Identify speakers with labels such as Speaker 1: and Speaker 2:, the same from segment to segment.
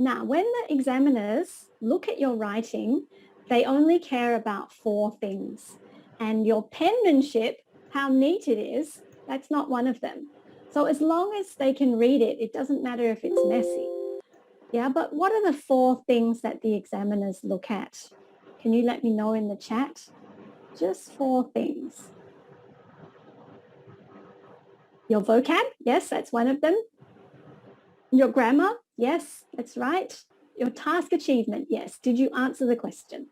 Speaker 1: Now, when the examiners look at your writing, they only care about 4 things. And your penmanship, how neat it is, that's not one of them. So as long as they can read it, it doesn't matter if it's messy. Yeah, but what are the 4 things that the examiners look at? Can you let me know in the chat? Just 4 things. Your vocab, yes, that's one of them. Your grammar, yes, that's right. Your task achievement, yes. Did you answer the question?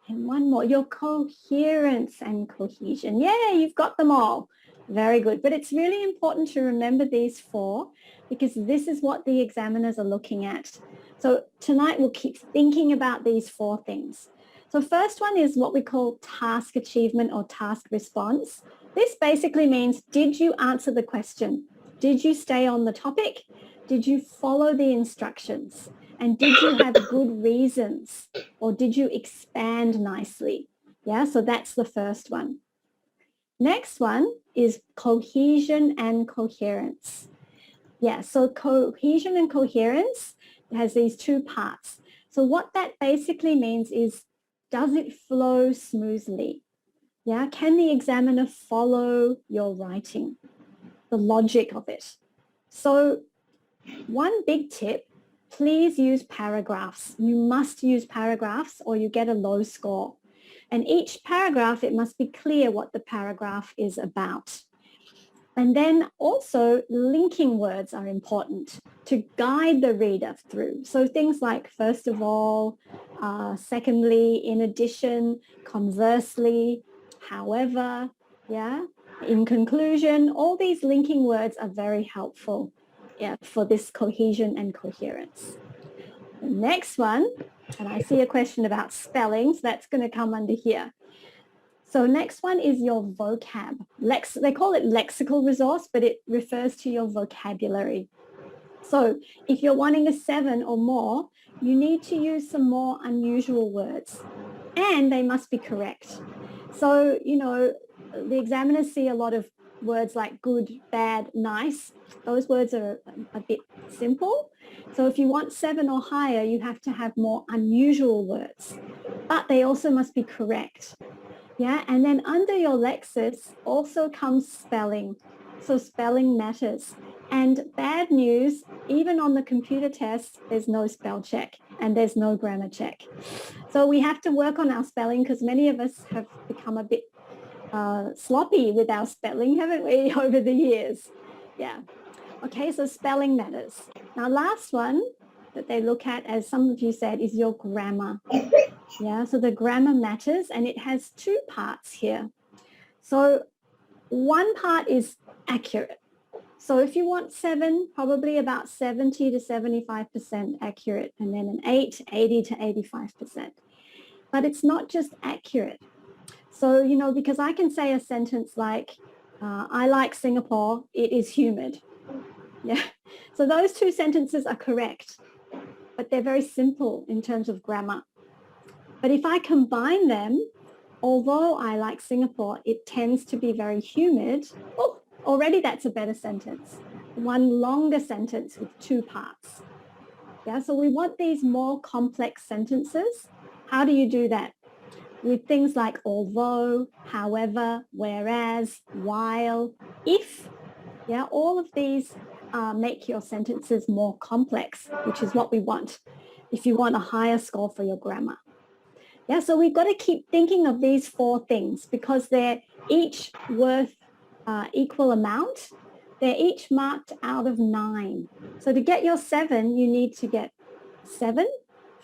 Speaker 1: And one more, your coherence and cohesion. Yeah, you've got them all. Very good. But it's really important to remember these 4 because this is what the examiners are looking at. So tonight we'll keep thinking about these 4 things. So first one is what we call task achievement or task response. This basically means, did you answer the question? Did you stay on the topic? Did you follow the instructions? And did you have good reasons? Or did you expand nicely? Yeah, so that's the first one. Next one is cohesion and coherence. Yeah, so cohesion and coherence has these 2 parts. So what that basically means is, does it flow smoothly? Yeah, can the examiner follow your writing, the logic of it? So one big tip, please use paragraphs. You must use paragraphs or you get a low score. And each paragraph, it must be clear what the paragraph is about. And then also linking words are important to guide the reader through. So things like, first of all, secondly, in addition, conversely, however, yeah, in conclusion, all these linking words are very helpful, yeah, for this cohesion and coherence. The next one, and I see a question about spellings, that's going to come under here. So next one is your vocab. They call it Lexical Resource, but it refers to your vocabulary. So if you're wanting a 7 or more, you need to use some more unusual words, and they must be correct. So, you know, the examiners see a lot of words like good, bad, nice. Those words are a bit simple. So if you want 7 or higher, you have to have more unusual words, but they also must be correct. Yeah, and then under your Lexis also comes spelling. So spelling matters. And bad news, even on the computer test, there's no spell check and there's no grammar check. So we have to work on our spelling because many of us have become a bit sloppy with our spelling, haven't we, over the years? Yeah. Okay, so spelling matters. Now, last one that they look at, as some of you said, is your grammar. Yeah, so the grammar matters, and it has 2 parts here. So one part is accurate. So if you want 7, probably about 70 to 75% accurate, and then an 8, 80 to 85%. But it's not just accurate. So, you know, because I can say a sentence like, I like Singapore, it is humid. Yeah, so those 2 sentences are correct, but they're very simple in terms of grammar. But if I combine them, although I like Singapore, it tends to be very humid. Oh, already that's a better sentence. One longer sentence with 2 parts. Yeah, so we want these more complex sentences. How do you do that? With things like although, however, whereas, while, if. Yeah, all of these make your sentences more complex, which is what we want if you want a higher score for your grammar. Yeah, so we've got to keep thinking of these 4 things because they're each worth equal amount. They're each marked out of 9. So to get your 7, you need to get 7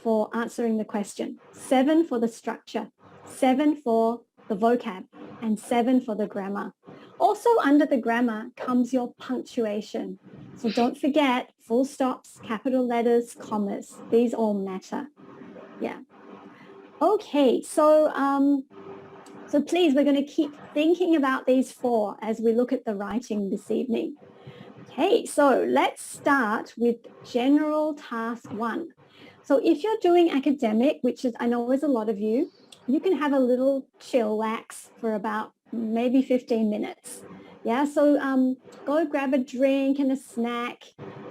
Speaker 1: for answering the question, 7 for the structure, 7 for the vocab, and 7 for the grammar. Also under the grammar comes your punctuation. So don't forget full stops, capital letters, commas. These all matter. Yeah. Okay, so please, we're going to keep thinking about these 4 as we look at the writing this evening. Okay, so let's start with general task 1. So if you're doing academic, which is, I know is a lot of you, you can have a little chillax for about maybe 15 minutes. Yeah, so go grab a drink and a snack,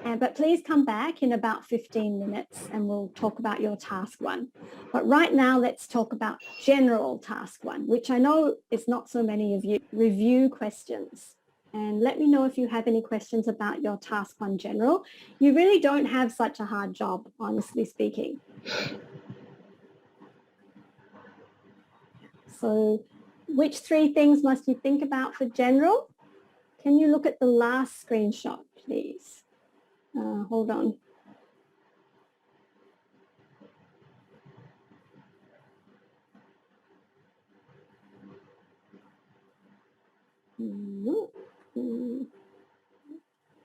Speaker 1: but please come back in about 15 minutes and we'll talk about your task 1. But right now, let's talk about general task 1, which I know is not so many of you. Review questions. And let me know if you have any questions about your task 1 general. You really don't have such a hard job, honestly speaking. So which 3 things must you think about for general? Can you look at the last screenshot, please? Hold on.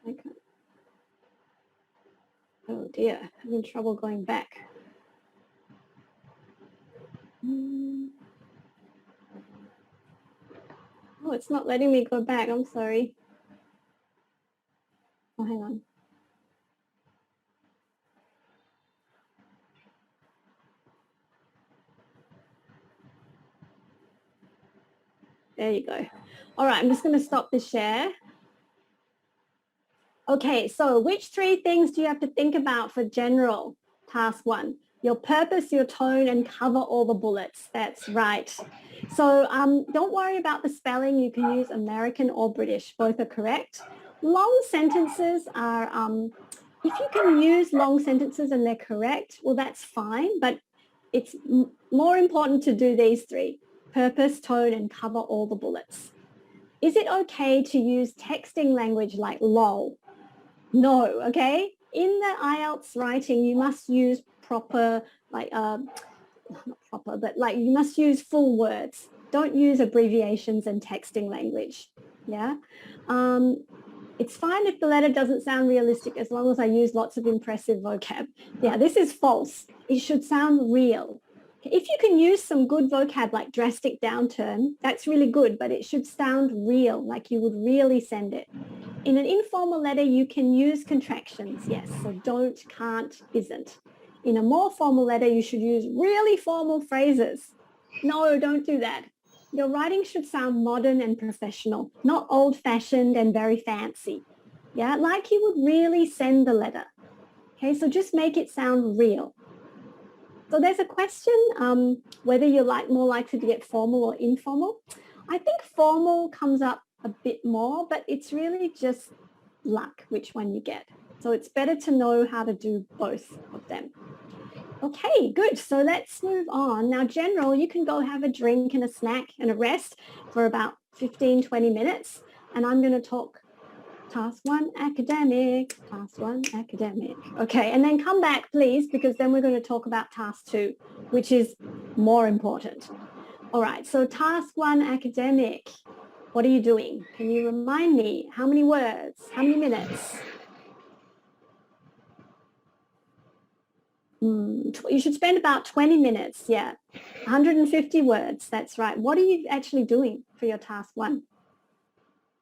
Speaker 1: I can't. Oh dear, having trouble going back. Oh, it's not letting me go back. I'm sorry. Oh, hang on. There you go. All right, I'm just going to stop the share. Okay, so which 3 things do you have to think about for general task 1? Your purpose, your tone, and cover all the bullets. That's right. So don't worry about the spelling. You can use American or British. Both are correct. Long sentences are, if you can use long sentences and they're correct, well, that's fine. But it's more important to do these 3. Purpose, tone, and cover all the bullets. Is it okay to use texting language like lol? No, okay? In the Ielts writing, you must use proper, like, not proper, but like you must use full words. Don't use abbreviations and texting language, yeah? It's fine if the letter doesn't sound realistic as long as I use lots of impressive vocab. Yeah, this is false. It should sound real. If you can use some good vocab like drastic downturn, that's really good, but it should sound real, like you would really send it. In an informal letter, you can use contractions, yes, so don't, can't, isn't. In a more formal letter, you should use really formal phrases. No, don't do that. Your writing should sound modern and professional, not old-fashioned and very fancy. Yeah, like you would really send the letter. Okay, so just make it sound real. So there's a question whether you're more likely to get formal or informal. I think formal comes up a bit more, but it's really just luck which one you get. So it's better to know how to do both of them. Okay, good. So let's move on. Now, general, you can go have a drink and a snack and a rest for about 15, 20 minutes. And I'm going to talk task 1, academic, task 1, academic. Okay, and then come back, please, because then we're going to talk about task 2, which is more important. All right, so task 1, academic. What are you doing? Can you remind me? How many words? How many minutes? You should spend about 20 minutes, yeah. 150 words, that's right. What are you actually doing for your task 1?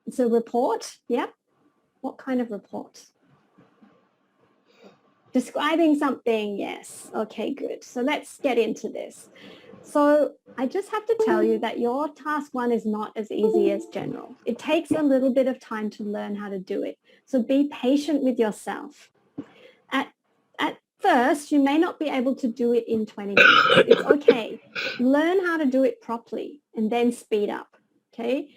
Speaker 1: It's a report, yeah. What kind of report? Describing something, yes. Okay, good. So let's get into this. So I just have to tell you that your task 1 is not as easy as general. It takes a little bit of time to learn how to do it. So be patient with yourself. At first, you may not be able to do it in 20 minutes. It's okay. Learn how to do it properly and then speed up, okay?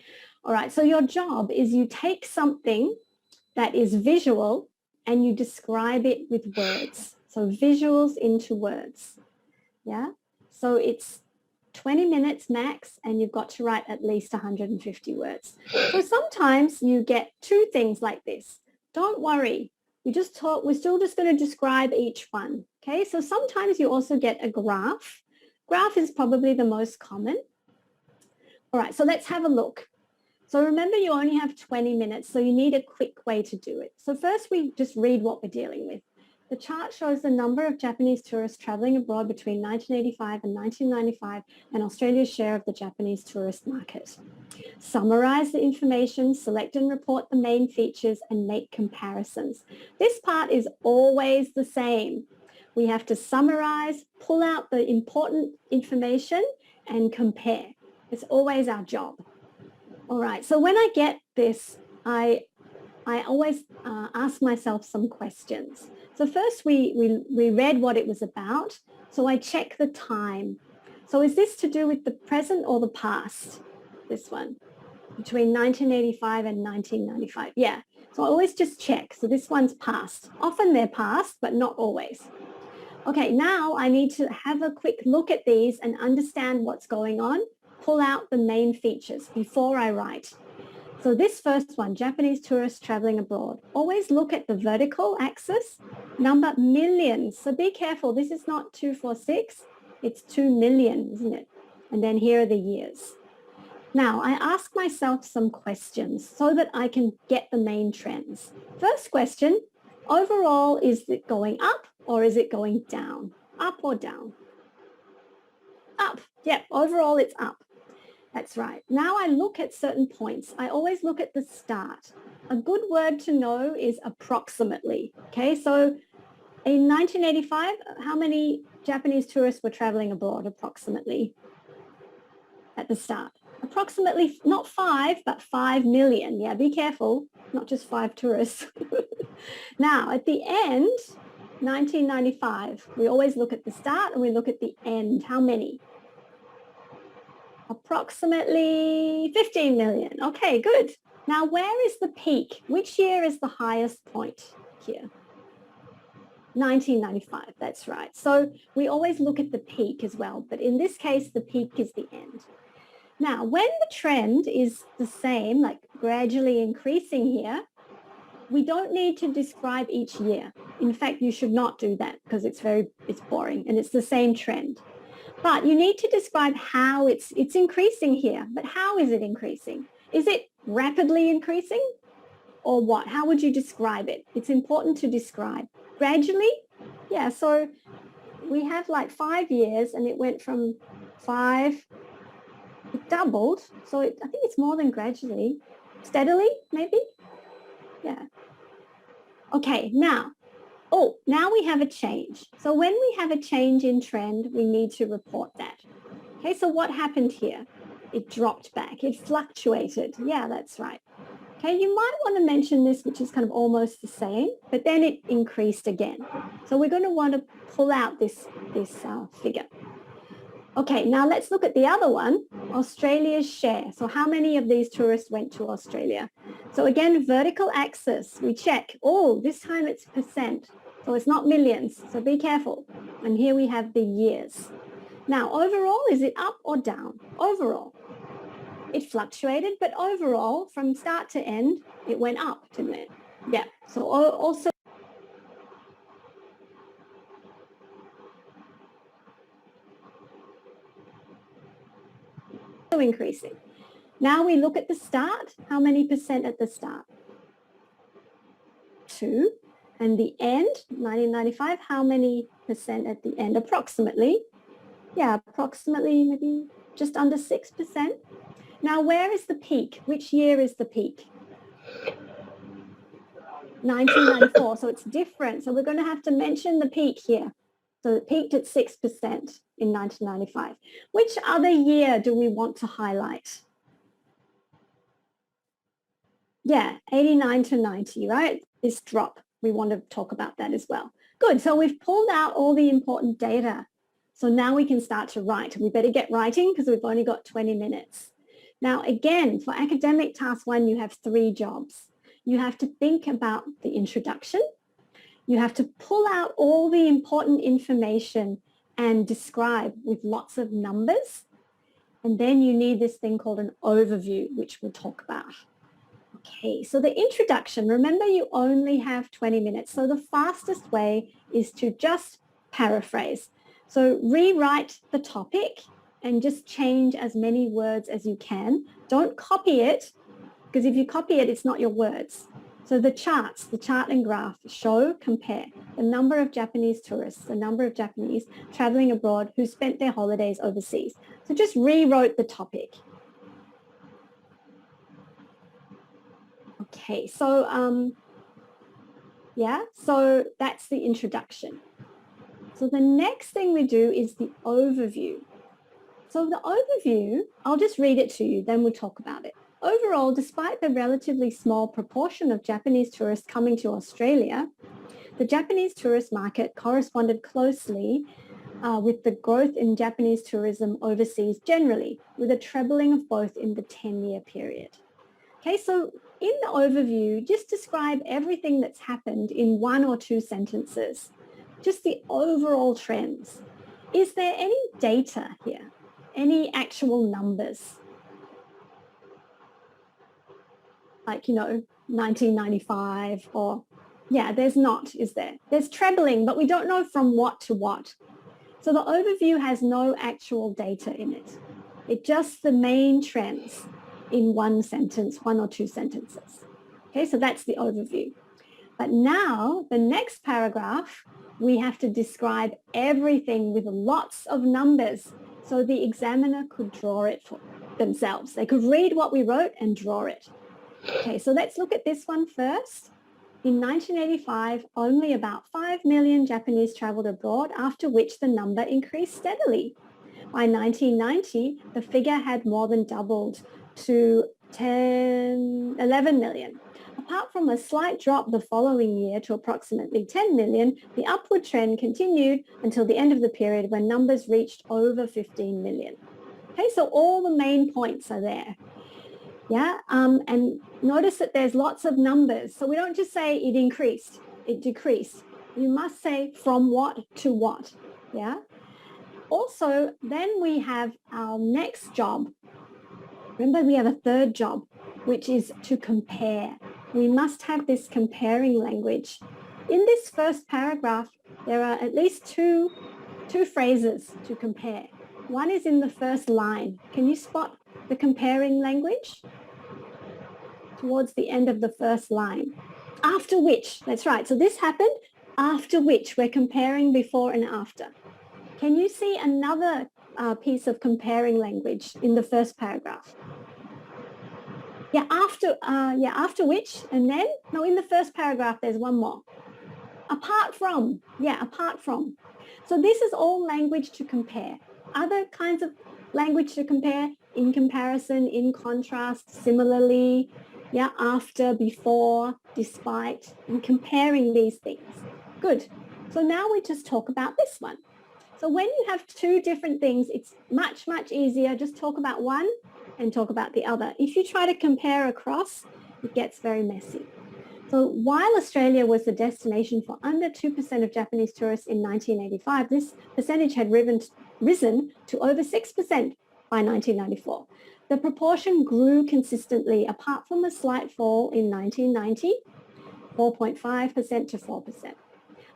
Speaker 1: All right, so your job is you take something that is visual and you describe it with words. So visuals into words, yeah? So it's 20 minutes max and you've got to write at least 150 words. So sometimes you get 2 things like this. Don't worry. We're still just going to describe each one, okay? So sometimes you also get a graph. Graph is probably the most common. All right, so let's have a look. So remember, you only have 20 minutes, so you need a quick way to do it. So first, we just read what we're dealing with. The chart shows the number of Japanese tourists traveling abroad between 1985 and 1995 and Australia's share of the Japanese tourist market. Summarize the information, select and report the main features, and make comparisons. This part is always the same. We have to summarize, pull out the important information, and compare. It's always our job. All right, so when I get this, I always ask myself some questions. So first we read what it was about. So I check the time. So is this to do with the present or the past? This one, between 1985 and 1995. Yeah, so I always just check. So this one's past. Often they're past, but not always. Okay, now I need to have a quick look at these and understand what's going on, pull out the main features before I write. So this first one, Japanese tourists traveling abroad, always look at the vertical axis, number millions. So be careful, this is not 246, it's 2 million, isn't it? And then here are the years. Now, I ask myself some questions so that I can get the main trends. First question, overall, is it going up or is it going down? Up or down? Up. Yep, overall it's up. That's right. Now I look at certain points. I always look at the start. A good word to know is approximately. Okay, so in 1985, how many Japanese tourists were traveling abroad approximately at the start? Approximately, not 5, but 5 million. Yeah, be careful, not just 5 tourists. Now, at the end, 1995, we always look at the start and we look at the end. How many? Approximately 15 million. Okay, good. Now, where is the peak? Which year is the highest point here? 1995, that's right. So we always look at the peak as well, but in this case, the peak is the end. Now, when the trend is the same, like gradually increasing here, we don't need to describe each year. In fact, you should not do that because it's boring and it's the same trend. But you need to describe how it's increasing here. But how is it increasing? Is it rapidly increasing or what? How would you describe it? It's important to describe. Gradually? Yeah, so we have like 5 years and it went from 5, it doubled. So I think it's more than gradually. Steadily, maybe? Yeah. Okay, now we have a change. So when we have a change in trend, we need to report that. Okay, so what happened here? It dropped back. It fluctuated. Yeah, that's right. Okay, you might want to mention this, which is kind of almost the same, but then it increased again. So we're going to want to pull out this figure. Okay, now let's look at the other one, Australia's share. So how many of these tourists went to Australia? So again, vertical axis, we check. Oh, this time it's percent. So it's not millions, so be careful. And here we have the years. Now, overall, is it up or down? Overall. It fluctuated, but overall, from start to end, it went up, didn't it? Yeah, so also increasing. Now we look at the start. How many percent at the start? 2. And the end, 1995, how many percent at the end? Approximately. Yeah, approximately maybe just under 6%. Now, where is the peak? Which year is the peak? 1994. So it's different. So we're going to have to mention the peak here. So it peaked at 6% in 1995. Which other year do we want to highlight? Yeah, 89 to 90, right? This drop. We want to talk about that as well. Good. So we've pulled out all the important data. So now we can start to write. We better get writing because we've only got 20 minutes. Now, again, for academic task 1, you have 3 jobs. You have to think about the introduction. You have to pull out all the important information and describe with lots of numbers. And then you need this thing called an overview, which we'll talk about. Okay, so the introduction, remember you only have 20 minutes. So the fastest way is to just paraphrase. So rewrite the topic and just change as many words as you can. Don't copy it, because if you copy it, it's not your words. So the charts, the chart and graph show, compare the number of Japanese tourists, the number of Japanese traveling abroad who spent their holidays overseas. So just rewrote the topic. Okay, so yeah, so that's the introduction. So the next thing we do is the overview. So the overview, I'll just read it to you, then we'll talk about it. Overall, despite the relatively small proportion of Japanese tourists coming to Australia, the Japanese tourist market corresponded closely with the growth in Japanese tourism overseas generally, with a trebling of both in the 10-year period. Okay, so in the overview, just describe everything that's happened in 1 or 2 sentences, just the overall trends. Is there any data here? Any actual numbers? Like, 1995 or, yeah, there's not, is there? There's trebling, but we don't know from what to what. So the overview has no actual data in it. It's just the main trends in 1 sentence, 1 or 2 sentences. Okay, so that's the overview. But now, the next paragraph, we have to describe everything with lots of numbers so the examiner could draw it for themselves. They could read what we wrote and draw it. Okay, so let's look at this one first. In 1985, only about 5 million Japanese traveled abroad, after which the number increased steadily. By 1990, the figure had more than doubled to 11 million. Apart from a slight drop the following year to approximately 10 million, the upward trend continued until the end of the period when numbers reached over 15 million. Okay, so all the main points are there. Yeah, and notice that there's lots of numbers. So we don't just say it increased, it decreased. You must say from what to what, yeah? Also, then we have our next job. Remember, we have a third job, which is to compare. We must have this comparing language. In this first paragraph, there are at least two phrases to compare. One is in the first line. Can you spot the comparing language? Towards the end of the first line. After which, that's right. So this happened after which. We're comparing before and after. Can you see another piece of comparing language in the first paragraph? Yeah, after which, and then, no, in the first paragraph, there's one more. Apart from, yeah, apart from. So this is all language to compare. Other kinds of language to compare: in comparison, in contrast, similarly, yeah, after, before, despite, and comparing these things. Good. So now we just talk about this one. So when you have 2 different things, it's much, much easier. Just talk about one and talk about the other. If you try to compare across, it gets very messy. So while Australia was the destination for under 2% of Japanese tourists in 1985, this percentage had risen to over 6% by 1994. The proportion grew consistently, apart from a slight fall in 1990, 4.5% to 4%.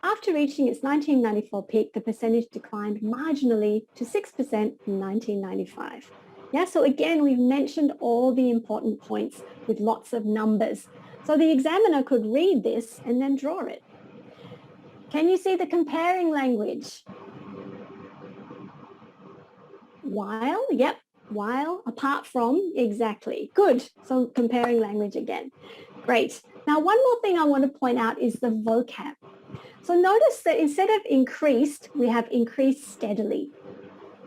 Speaker 1: After reaching its 1994 peak, the percentage declined marginally to 6% in 1995. Yeah, so again, we've mentioned all the important points with lots of numbers. So the examiner could read this and then draw it. Can you see the comparing language? While, yep, while, apart from, exactly. Good. So comparing language again. Great. Now, one more thing I want to point out is the vocab. So notice that instead of increased, we have increased steadily.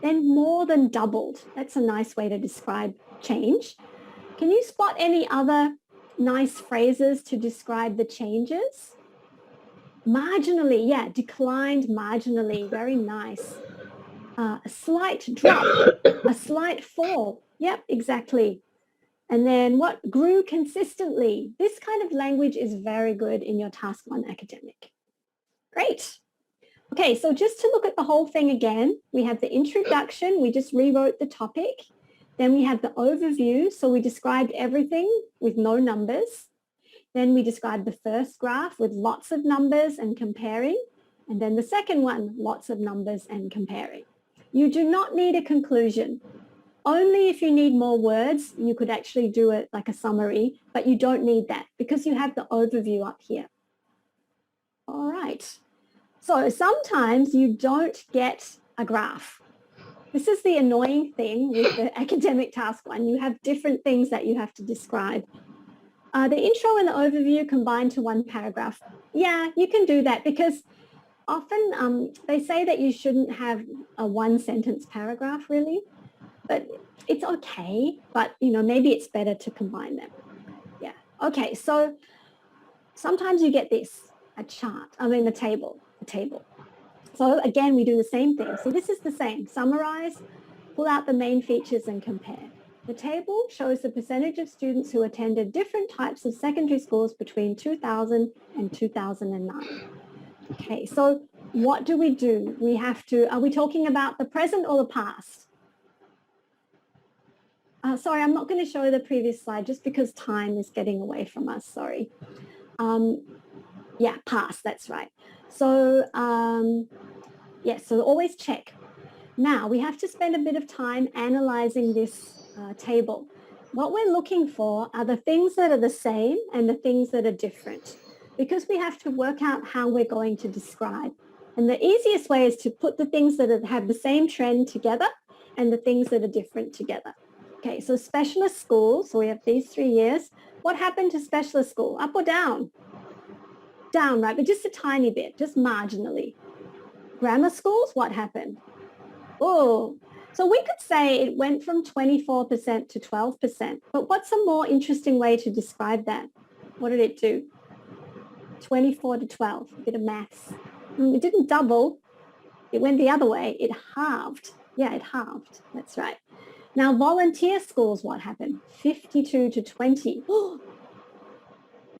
Speaker 1: Then more than doubled. That's a nice way to describe change. Can you spot any other nice phrases to describe the changes? Marginally, yeah, declined marginally. Very nice. A slight drop, a slight fall. Yep, exactly. And then what? Grew consistently. This kind of language is very good in your Task 1 academic. Great. Okay, so just to look at the whole thing again, we have the introduction. We just rewrote the topic. Then we have the overview. So we described everything with no numbers. Then we described the first graph with lots of numbers and comparing. And then the second one, lots of numbers and comparing. You do not need a conclusion. Only if you need more words, you could actually do it like a summary, but you don't need that because you have the overview up here. All right. So sometimes you don't get a graph. This is the annoying thing with the academic Task 1. You have different things that you have to describe. The intro and the overview combined to one paragraph. Yeah, you can do that because often they say that you shouldn't have a 1-sentence paragraph really. But it's okay, but, you know, maybe it's better to combine them. Yeah. Okay, so sometimes you get this, a table. So again, we do the same thing. So this is the same. Summarize, pull out the main features and compare. The table shows the percentage of students who attended different types of secondary schools between 2000 and 2009. Okay, so what do? We have to, are we talking about the present or the past? Sorry, I'm not going to show the previous slide just because time is getting away from us, sorry. Yeah, past, that's right. So, yes, so always check. Now, we have to spend a bit of time analyzing this table. What we're looking for are the things that are the same and the things that are different, because we have to work out how we're going to describe. And the easiest way is to put the things that have the same trend together and the things that are different together. Okay, so specialist schools, so we have these 3 years. What happened to specialist school? Up or down? Down, right? But just a tiny bit, just marginally. Grammar schools, what happened? Oh, so we could say it went from 24% to 12%. But what's a more interesting way to describe that? What did it do? 24 to 12, a bit of maths. It didn't double. It went the other way. It halved. Yeah, it halved. That's right. Now, volunteer schools, what happened? 52 to 20. Oh,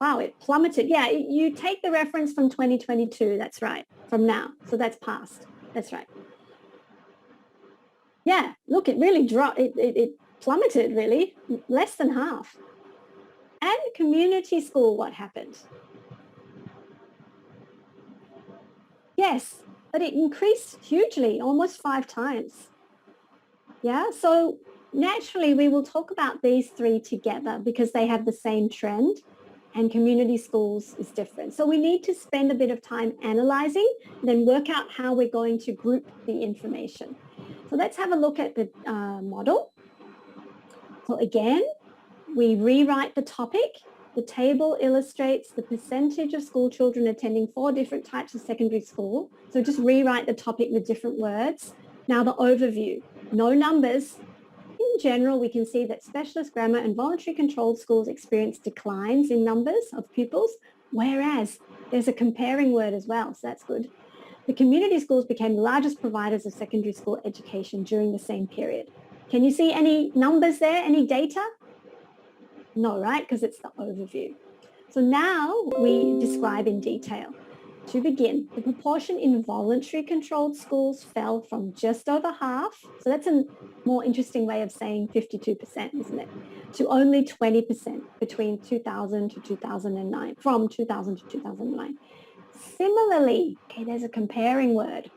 Speaker 1: wow, it plummeted. Yeah, you take the reference from 2022. That's right. From now. So that's past. That's right. Yeah, look, it really dropped. It plummeted, really. Less than half. And community school, what happened? Yes, but it increased hugely, almost 5 times. Yeah, so naturally we will talk about these 3 together because they have the same trend, and community schools is different. So we need to spend a bit of time analyzing, then work out how we're going to group the information. So let's have a look at the model. So again, we rewrite the topic. The table illustrates the percentage of school children attending 4 different types of secondary school. So just rewrite the topic with different words. Now the overview, no numbers. In general, we can see that specialist grammar and voluntary controlled schools experience declines in numbers of pupils, whereas there's a comparing word as well, so that's good. The community schools became the largest providers of secondary school education during the same period. Can you see any numbers there, any data? No, right? Because it's the overview. So now we describe in detail. To begin, the proportion in voluntary controlled schools fell from just over half, so that's a more interesting way of saying 52%, isn't it? To only 20% between 2000 to 2009, from 2000 to 2009. Similarly, okay, there's a comparing word.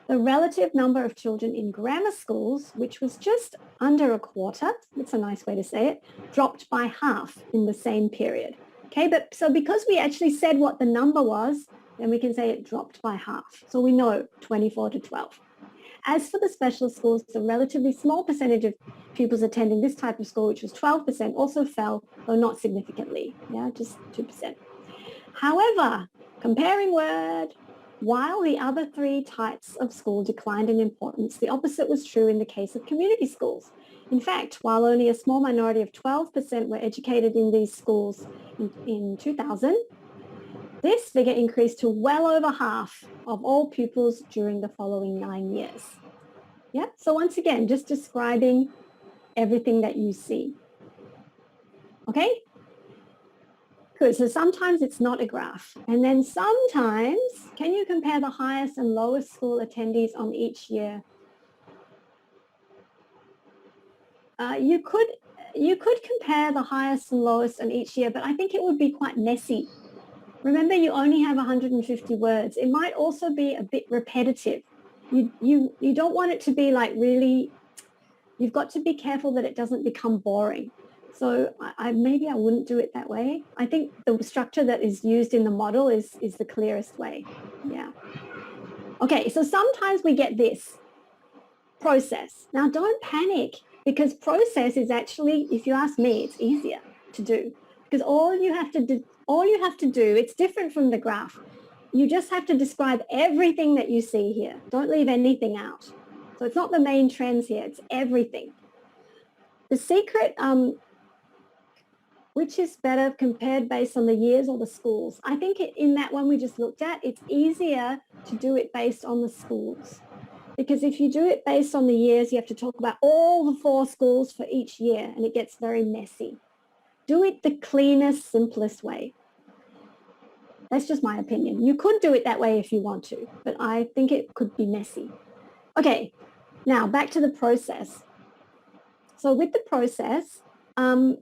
Speaker 1: The relative number of children in grammar schools, which was just under a quarter, that's a nice way to say it, dropped by half in the same period. Okay, but so because we actually said what the number was, then we can say it dropped by half. So we know 24 to 12. As for the specialist schools, the relatively small percentage of pupils attending this type of school, which was 12%, also fell, though not significantly, yeah, just 2%. However, comparing word, while the other 3 types of school declined in importance, the opposite was true in the case of community schools. In fact, while only a small minority of 12% were educated in these schools in 2000, this figure increased to well over half of all pupils during the following 9 years. Yeah, so once again, just describing everything that you see. Okay? Good, so sometimes it's not a graph. And then sometimes, can you compare the highest and lowest school attendees on each year? You could compare the highest and lowest on each year, but I think it would be quite messy. Remember, you only have 150 words. It might also be a bit repetitive. You don't want it to be like really, you've got to be careful that it doesn't become boring. So maybe I wouldn't do it that way. I think the structure that is used in the model is the clearest way. Yeah. Okay, so sometimes we get this, process. Now don't panic, because process is actually, if you ask me, it's easier to do, because all you have to do, it's different from the graph. You just have to describe everything that you see here. Don't leave anything out. So it's not the main trends here, it's everything. The secret, which is better compared based on the years or the schools? I think in that one we just looked at, it's easier to do it based on the schools. Because if you do it based on the years, you have to talk about all the 4 schools for each year, and it gets very messy. Do it the cleanest, simplest way. That's just my opinion. You could do it that way if you want to, but I think it could be messy. Okay, now back to the process. So with the process, the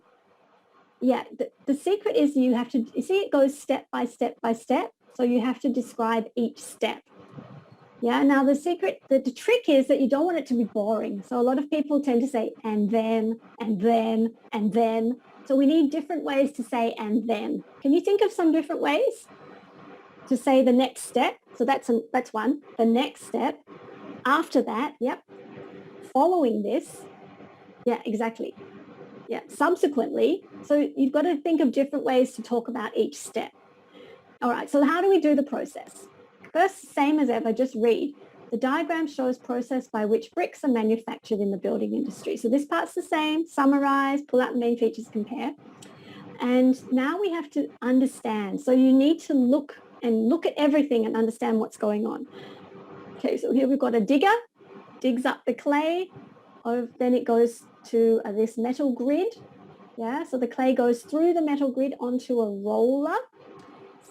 Speaker 1: secret is you have to, you see it goes step by step by step. So you have to describe each step. Yeah, now the secret, the trick is that you don't want it to be boring. So a lot of people tend to say, and then, and then, and then. So we need different ways to say, and then. Can you think of some different ways to say the next step? So that's one, the next step. After that, yep. Following this, yeah, exactly. Yeah, subsequently. So you've got to think of different ways to talk about each step. All right, so how do we do the process? First, same as ever, just read. The diagram shows process by which bricks are manufactured in the building industry. So this part's the same, summarize, pull out the main features, compare. And now we have to understand. So you need to look at everything and understand what's going on. Okay, so here we've got a digger, digs up the clay. Then it goes to this metal grid. Yeah, so the clay goes through the metal grid onto a roller.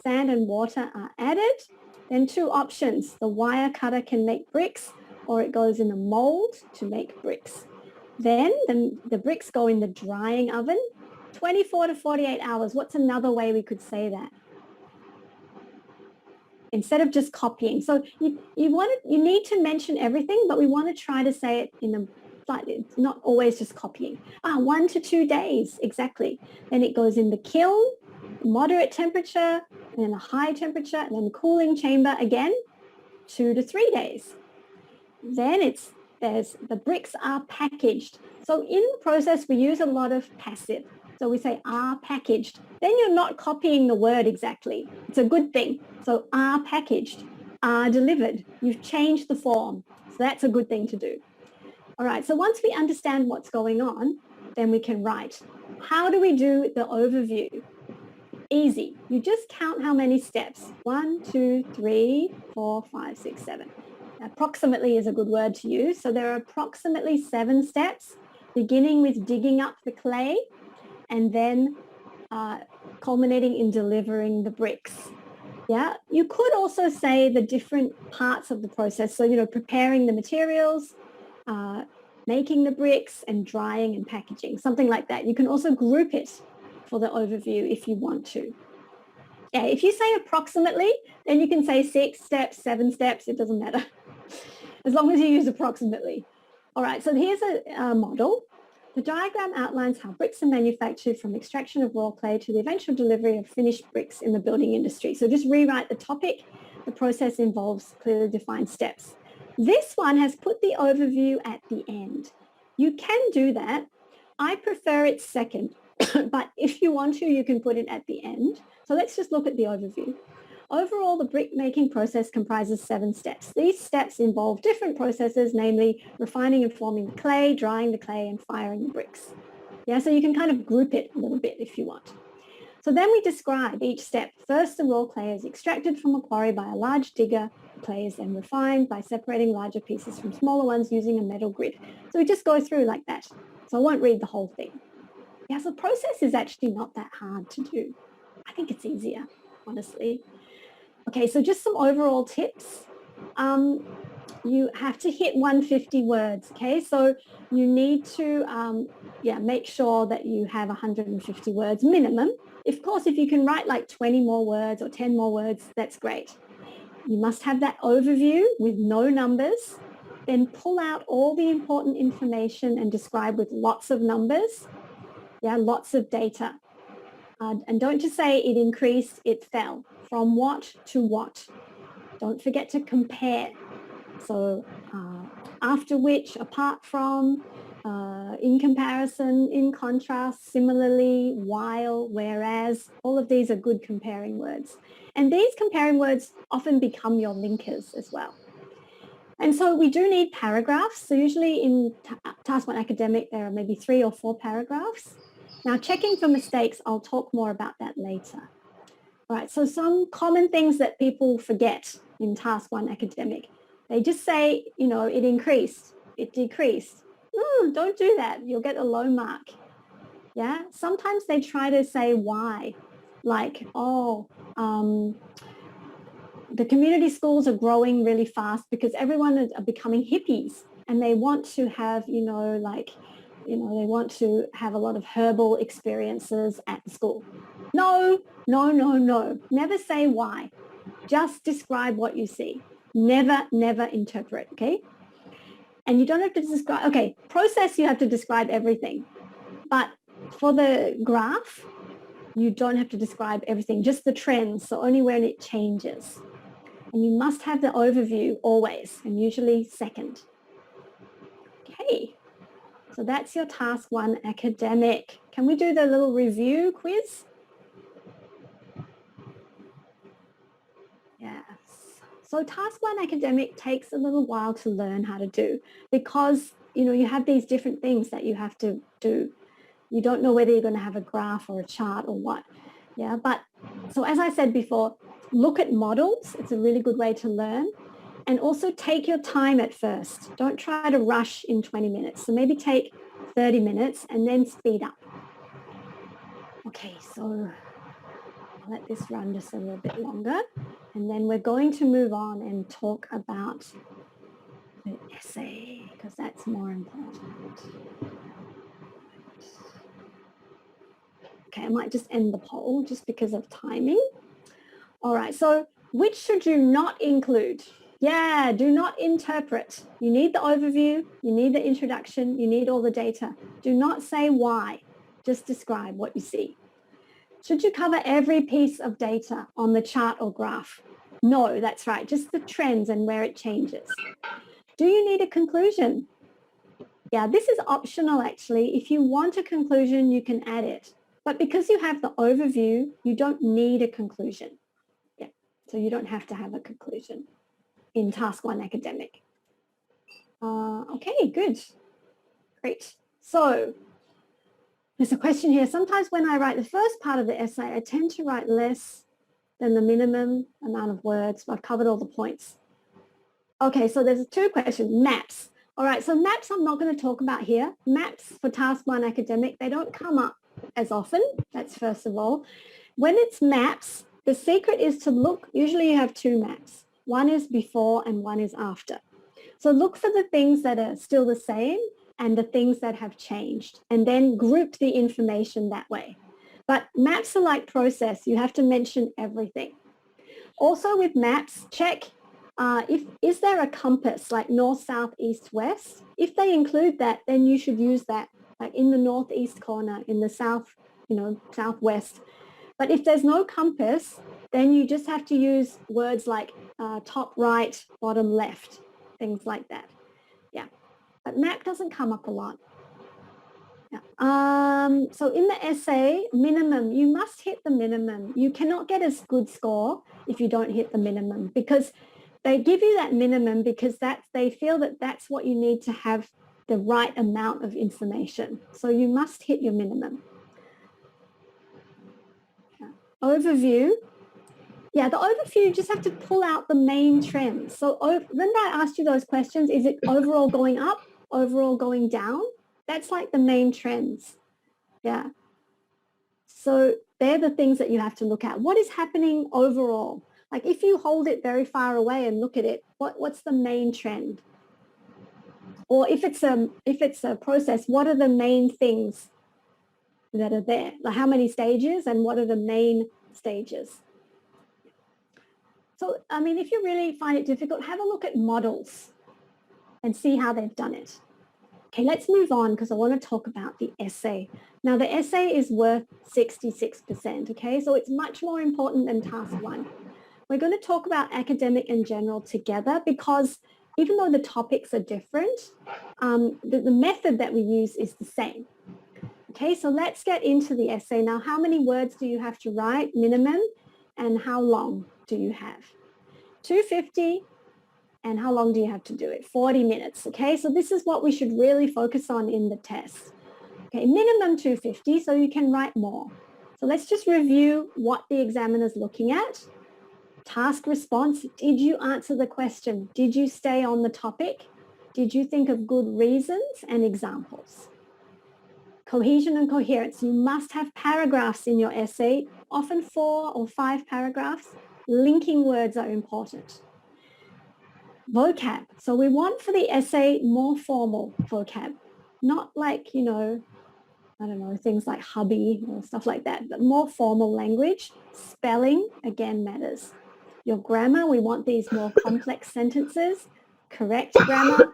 Speaker 1: Sand and water are added. Then 2 options. The wire cutter can make bricks, or it goes in a mold to make bricks. Then the bricks go in the drying oven, 24 to 48 hours. What's another way we could say that? Instead of just copying. So you need to mention everything, but we want to try to say it in a slightly, not always just copying. 1 to 2 days, exactly. Then it goes in the kiln, moderate temperature, and then a high temperature, and then cooling chamber again, 2 to 3 days. Then the bricks are packaged. So in the process, we use a lot of passive. So we say are packaged. Then you're not copying the word exactly. It's a good thing. So are packaged, are delivered. You've changed the form. So that's a good thing to do. All right, so once we understand what's going on, then we can write. How do we do the overview? Easy. You just count how many steps. 1, 2, 3, 4, 5, 6, 7. Approximately is a good word to use. So there are approximately 7 steps, beginning with digging up the clay and then culminating in delivering the bricks. Yeah, you could also say the different parts of the process. So, preparing the materials, making the bricks and drying and packaging, something like that. You can also group it for the overview if you want to. Yeah, if you say approximately, then you can say 6 steps, 7 steps, it doesn't matter, as long as you use approximately. All right, so here's a model. The diagram outlines how bricks are manufactured from extraction of raw clay to the eventual delivery of finished bricks in the building industry. So just rewrite the topic. The process involves clearly defined steps. This one has put the overview at the end. You can do that. I prefer it second. But if you want to, you can put it at the end. So let's just look at the overview. Overall, the brick making process comprises 7 steps. These steps involve different processes, namely refining and forming the clay, drying the clay, and firing the bricks. Yeah, so you can kind of group it a little bit if you want. So then we describe each step. First, the raw clay is extracted from a quarry by a large digger. The clay is then refined by separating larger pieces from smaller ones using a metal grid. So we just go through like that. So I won't read the whole thing. Yeah, so the process is actually not that hard to do. I think it's easier, honestly. Okay, so just some overall tips. You have to hit 150 words, okay? So you need to, make sure that you have 150 words minimum. Of course, if you can write like 20 more words or 10 more words, that's great. You must have that overview with no numbers. Then pull out all the important information and describe with lots of numbers. Yeah, lots of data. And don't just say it increased, it fell. From what to what. Don't forget to compare. So after which, apart from, in comparison, in contrast, similarly, while, whereas, all of these are good comparing words. And these comparing words often become your linkers as well. And so we do need paragraphs. So usually in task 1 academic, there are maybe 3 or 4 paragraphs. Now, checking for mistakes, I'll talk more about that later. All right, so some common things that people forget in task 1 academic. They just say, it increased, it decreased. No, don't do that. You'll get a low mark. Yeah, sometimes they try to say why, like, the community schools are growing really fast because everyone are becoming hippies and they want to have, they want to have a lot of herbal experiences at the school. No. Never say why. Just describe what you see. Never interpret, okay? And you don't have to describe, okay, process, you have to describe everything. But for the graph, you don't have to describe everything, just the trends, so only when it changes. And you must have the overview always, and usually second. Okay, so that's your task 1 academic. Can we do the little review quiz? Yes. So task 1 academic takes a little while to learn how to do because, you have these different things that you have to do. You don't know whether you're going to have a graph or a chart or what. Yeah, but so as I said before, look at models. It's a really good way to learn. And also take your time at first. Don't try to rush in 20 minutes. So maybe take 30 minutes and then speed up. Okay, so I'll let this run just a little bit longer. And then we're going to move on and talk about the essay because that's more important. Okay, I might just end the poll just because of timing. All right, so which should you not include? Yeah, do not interpret. You need the overview, you need the introduction, you need all the data. Do not say why, just describe what you see. Should you cover every piece of data on the chart or graph? No, that's right, just the trends and where it changes. Do you need a conclusion? Yeah, this is optional actually. If you want a conclusion, you can add it. But because you have the overview, you don't need a conclusion. Yeah, so you don't have to have a conclusion in task 1 academic. Okay, good. Great. So there's a question here. Sometimes when I write the first part of the essay, I tend to write less than the minimum amount of words. I've covered all the points. Okay, so there's 2 questions. Maps. All right, so maps I'm not going to talk about here. Maps for task 1 academic, they don't come up as often. That's first of all. When it's maps, the secret is to look, usually you have 2 maps. One is before and one is after. So look for the things that are still the same and the things that have changed, and then group the information that way. But maps are like process. You have to mention everything. Also with maps, check is there a compass like north, south, east, west? If they include that, then you should use that, like in the northeast corner, in the south, southwest. But if there's no compass, then you just have to use words like top right, bottom left, things like that. Yeah, but map doesn't come up a lot. Yeah. So in the essay, minimum, you must hit the minimum. You cannot get a good score if you don't hit the minimum, because they give you that minimum because they feel that that's what you need to have the right amount of information. So you must hit your minimum. Yeah. Overview. Yeah, the overview, you just have to pull out the main trends. So remember I asked you those questions, is it overall going up, overall going down? That's like the main trends. Yeah. So they're the things that you have to look at. What is happening overall? Like if you hold it very far away and look at it, what's the main trend? Or if it's a process, what are the main things that are there? Like how many stages and what are the main stages? So, I mean, if you really find it difficult, have a look at models and see how they've done it. Okay, let's move on because I want to talk about the essay. Now, the essay is worth 66%, okay? So it's much more important than task 1. We're going to talk about academic and general together because even though the topics are different, the method that we use is the same. Okay, so let's get into the essay. Now, how many words do you have to write, minimum, and how long do you have? 250, And how long do you have to do it? 40 minutes, okay? So this is what we should really focus on in the test. Okay, minimum 250, so you can write more. So let's just review what the examiner's looking at. Task response, did you answer the question? Did you stay on the topic? Did you think of good reasons and examples? Cohesion and coherence, you must have paragraphs in your essay, often 4 or 5 paragraphs. Linking words are important. Vocab, so we want for the essay more formal vocab, not like, you know, I don't know, things like hubby or stuff like that, but more formal language. Spelling, again, matters. Your grammar, we want these more complex sentences, correct grammar,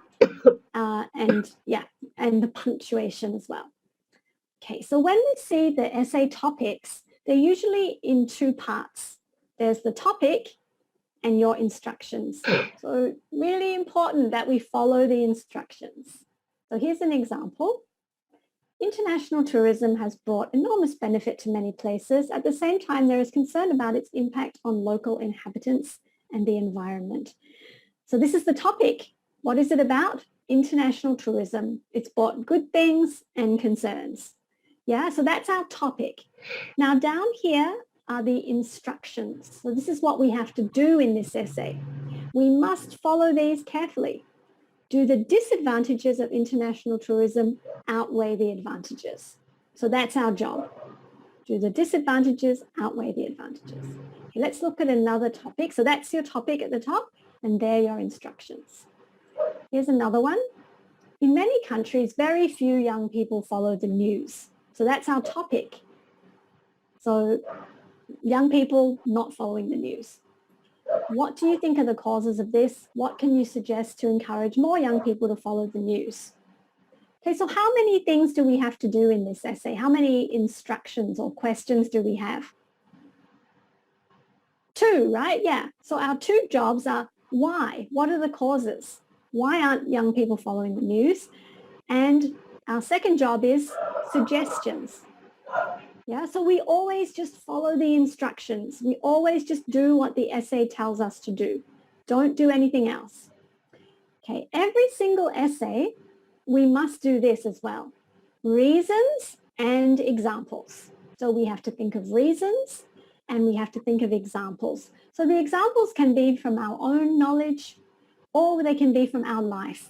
Speaker 1: and the punctuation as well. Okay, so when we see the essay topics, they're usually in 2 parts. There's the topic and your instructions. So really important that we follow the instructions. So here's an example. International tourism has brought enormous benefit to many places. At the same time, there is concern about its impact on local inhabitants and the environment. So this is the topic. What is it about? International tourism. It's brought good things and concerns. Yeah, so that's our topic. Now down here are the instructions. So this is what we have to do in this essay. We must follow these carefully. Do the disadvantages of international tourism outweigh the advantages? So that's our job. Do the disadvantages outweigh the advantages? Okay, let's look at another topic. So that's your topic at the top, and they're your instructions. Here's another one. In many countries, very few young people follow the news. So that's our topic. So young people not following the news. What do you think are the causes of this? What can you suggest to encourage more young people to follow the news? Okay, so how many things do we have to do in this essay? How many instructions or questions do we have? 2, right? Yeah. So our 2 jobs are why? What are the causes? Why aren't young people following the news? And our second job is suggestions. Yeah, so we always just follow the instructions. We always just do what the essay tells us to do. Don't do anything else. Okay, every single essay, we must do this as well. Reasons and examples. So we have to think of reasons and we have to think of examples. So the examples can be from our own knowledge or they can be from our life.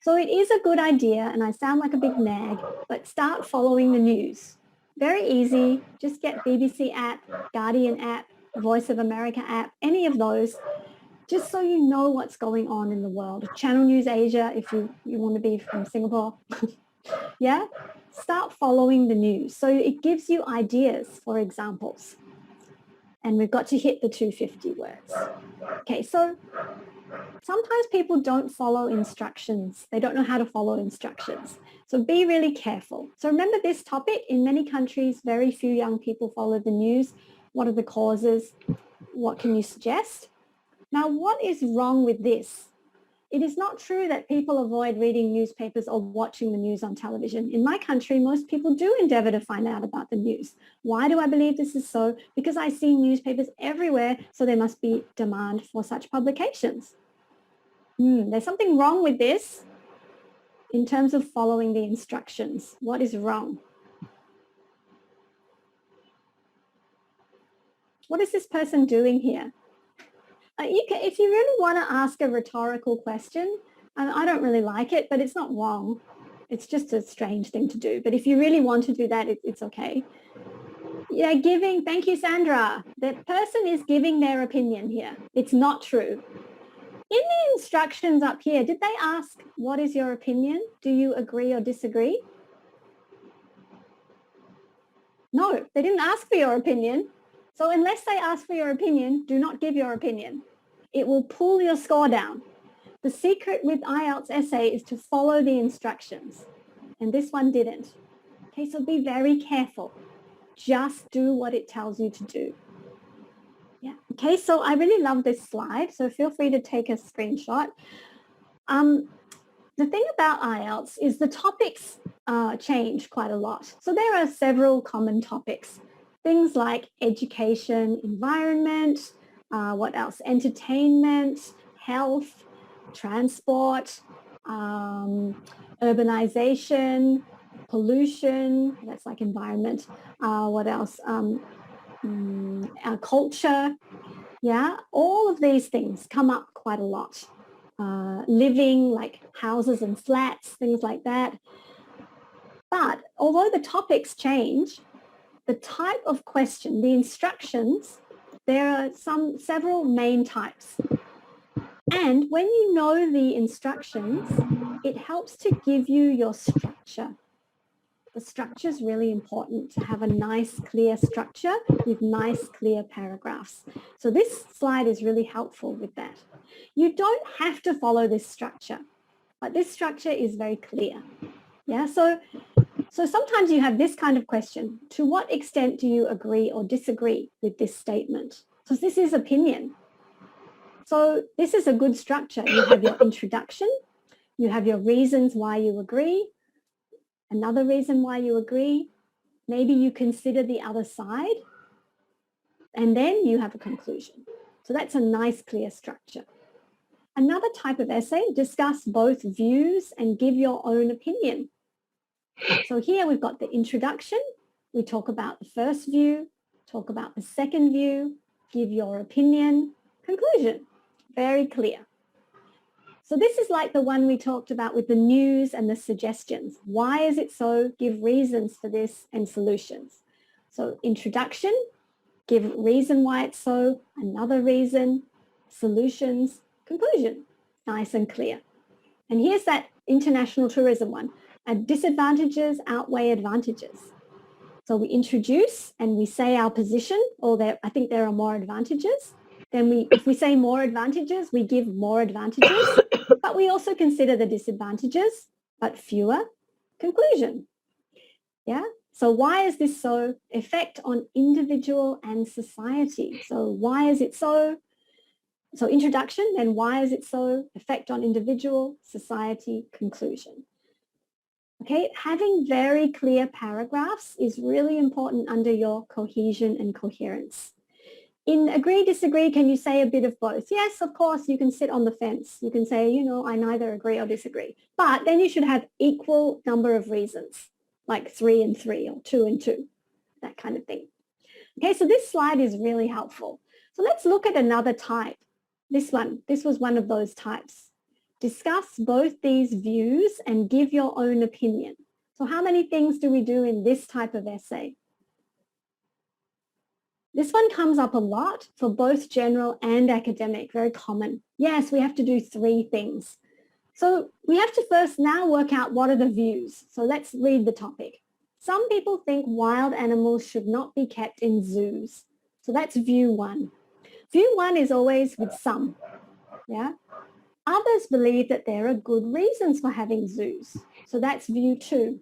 Speaker 1: So it is a good idea, and I sound like a big nag, but start following the news. Very easy. Just get BBC app, Guardian app, Voice of America app, any of those, just so you know what's going on in the world. Channel News Asia, if you want to be from Singapore. Yeah? Start following the news. So it gives you ideas for examples. And we've got to hit the 250 words. Okay, so sometimes people don't follow instructions. They don't know how to follow instructions. So be really careful. So remember this topic, in many countries, very few young people follow the news. What are the causes? What can you suggest? Now, what is wrong with this? It is not true that people avoid reading newspapers or watching the news on television. In my country, most people do endeavour to find out about the news. Why do I believe this is so? Because I see newspapers everywhere, so there must be demand for such publications. There's something wrong with this in terms of following the instructions. What is wrong? What is this person doing here? If you really want to ask a rhetorical question, and I don't really like it, but it's not wrong. It's just a strange thing to do. But if you really want to do that, it's okay. Yeah, thank you, Sandra. The person is giving their opinion here. It's not true. In the instructions up here, did they ask, what is your opinion? Do you agree or disagree? No, they didn't ask for your opinion. So unless they ask for your opinion, do not give your opinion. It will pull your score down. The secret with IELTS essay is to follow the instructions. And this one didn't. Okay, so be very careful. Just do what it tells you to do. Yeah. Okay, so I really love this slide, so feel free to take a screenshot. The thing about IELTS is the topics change quite a lot. So there are several common topics. Things like education, environment, what else? Entertainment, health, transport, urbanization, pollution, that's like environment. What else? Our culture. Yeah, all of these things come up quite a lot. Living, like houses and flats, things like that. But although the topics change, the type of question, the instructions, there are several main types. And when you know the instructions, it helps to give you your structure. The structure is really important, to have a nice, clear structure with nice, clear paragraphs. So this slide is really helpful with that. You don't have to follow this structure, but this structure is very clear. Yeah, so sometimes you have this kind of question. To what extent do you agree or disagree with this statement? So this is opinion. So this is a good structure. You have your introduction, you have your reasons why you agree, another reason why you agree, maybe you consider the other side, and then you have a conclusion. So that's a nice, clear structure. Another type of essay, discuss both views and give your own opinion. So here we've got the introduction. We talk about the first view, talk about the second view, give your opinion, conclusion. Very clear. So this is like the one we talked about with the news and the suggestions. Why is it so? Give reasons for this and solutions. So introduction, give reason why it's so, another reason, solutions, conclusion. Nice and clear. And here's that international tourism one. Disadvantages outweigh advantages. So we introduce and we say our position, or I think there are more advantages. Then if we say more advantages, we give more advantages, but we also consider the disadvantages, but fewer. Conclusion. Yeah. So why is this so? Effect on individual and society. So why is it so? So introduction, then why is it so? Effect on individual, society, conclusion. Okay, having very clear paragraphs is really important under your cohesion and coherence. In agree, disagree, can you say a bit of both? Yes, of course, you can sit on the fence. You can say, I neither agree or disagree. But then you should have equal number of reasons, like 3 and 3 or 2 and 2, that kind of thing. Okay, so this slide is really helpful. So let's look at another type. This was one of those types. Discuss both these views and give your own opinion. So how many things do we do in this type of essay? This one comes up a lot for both general and academic, very common. Yes, we have to do 3 things. So we have to first now work out what are the views. So let's read the topic. Some people think wild animals should not be kept in zoos. So that's view 1. View 1 is always with some, yeah? Others believe that there are good reasons for having zoos. So that's view 2.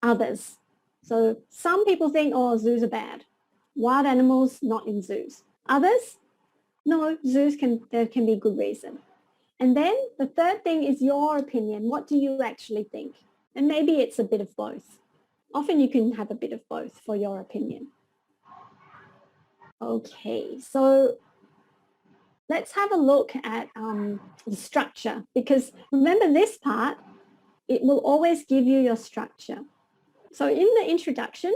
Speaker 1: Others. So some people think, zoos are bad. Wild animals, not in zoos. Others, no, there can be good reason. And then the third thing is your opinion. What do you actually think? And maybe it's a bit of both. Often you can have a bit of both for your opinion. Okay, so let's have a look at the structure, because remember this part, it will always give you your structure. So in the introduction,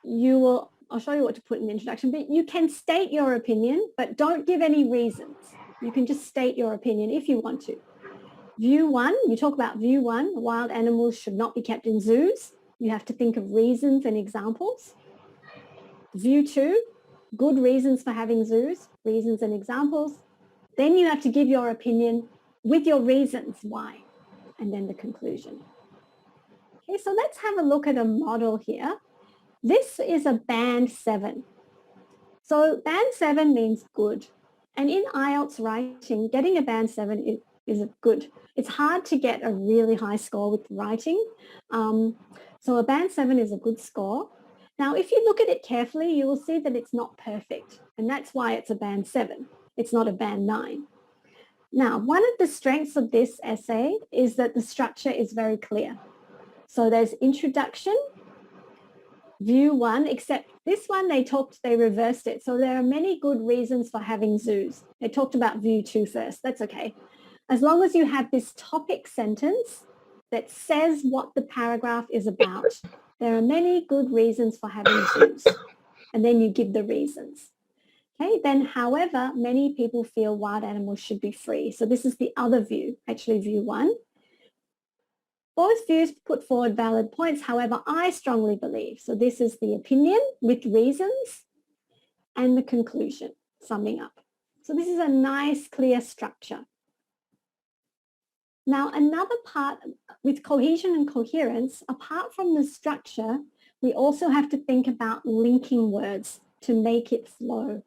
Speaker 1: I'll show you what to put in the introduction, but you can state your opinion, but don't give any reasons. You can just state your opinion if you want to. View 1, you talk about view 1, wild animals should not be kept in zoos. You have to think of reasons and examples. View 2, good reasons for having zoos, reasons and examples. Then you have to give your opinion with your reasons why, and then the conclusion. Okay, so let's have a look at a model here. This is a band 7. So band 7 means good. And in Ielts writing, getting a band 7 is good. It's hard to get a really high score with writing. So a band 7 is a good score. Now, if you look at it carefully, you will see that it's not perfect. And that's why it's a band 7. It's not a band 9. Now, one of the strengths of this essay is that the structure is very clear. So there's introduction, view 1, except this one they reversed it. So there are many good reasons for having zoos. They talked about view 2 first. That's okay. As long as you have this topic sentence that says what the paragraph is about, there are many good reasons for having zoos. And then you give the reasons. Okay, then however, many people feel wild animals should be free. So this is the other view, actually view 1. Both views put forward valid points. However, I strongly believe. So this is the opinion with reasons and the conclusion, summing up. So this is a nice, clear structure. Now, another part with cohesion and coherence, apart from the structure, we also have to think about linking words to make it flow.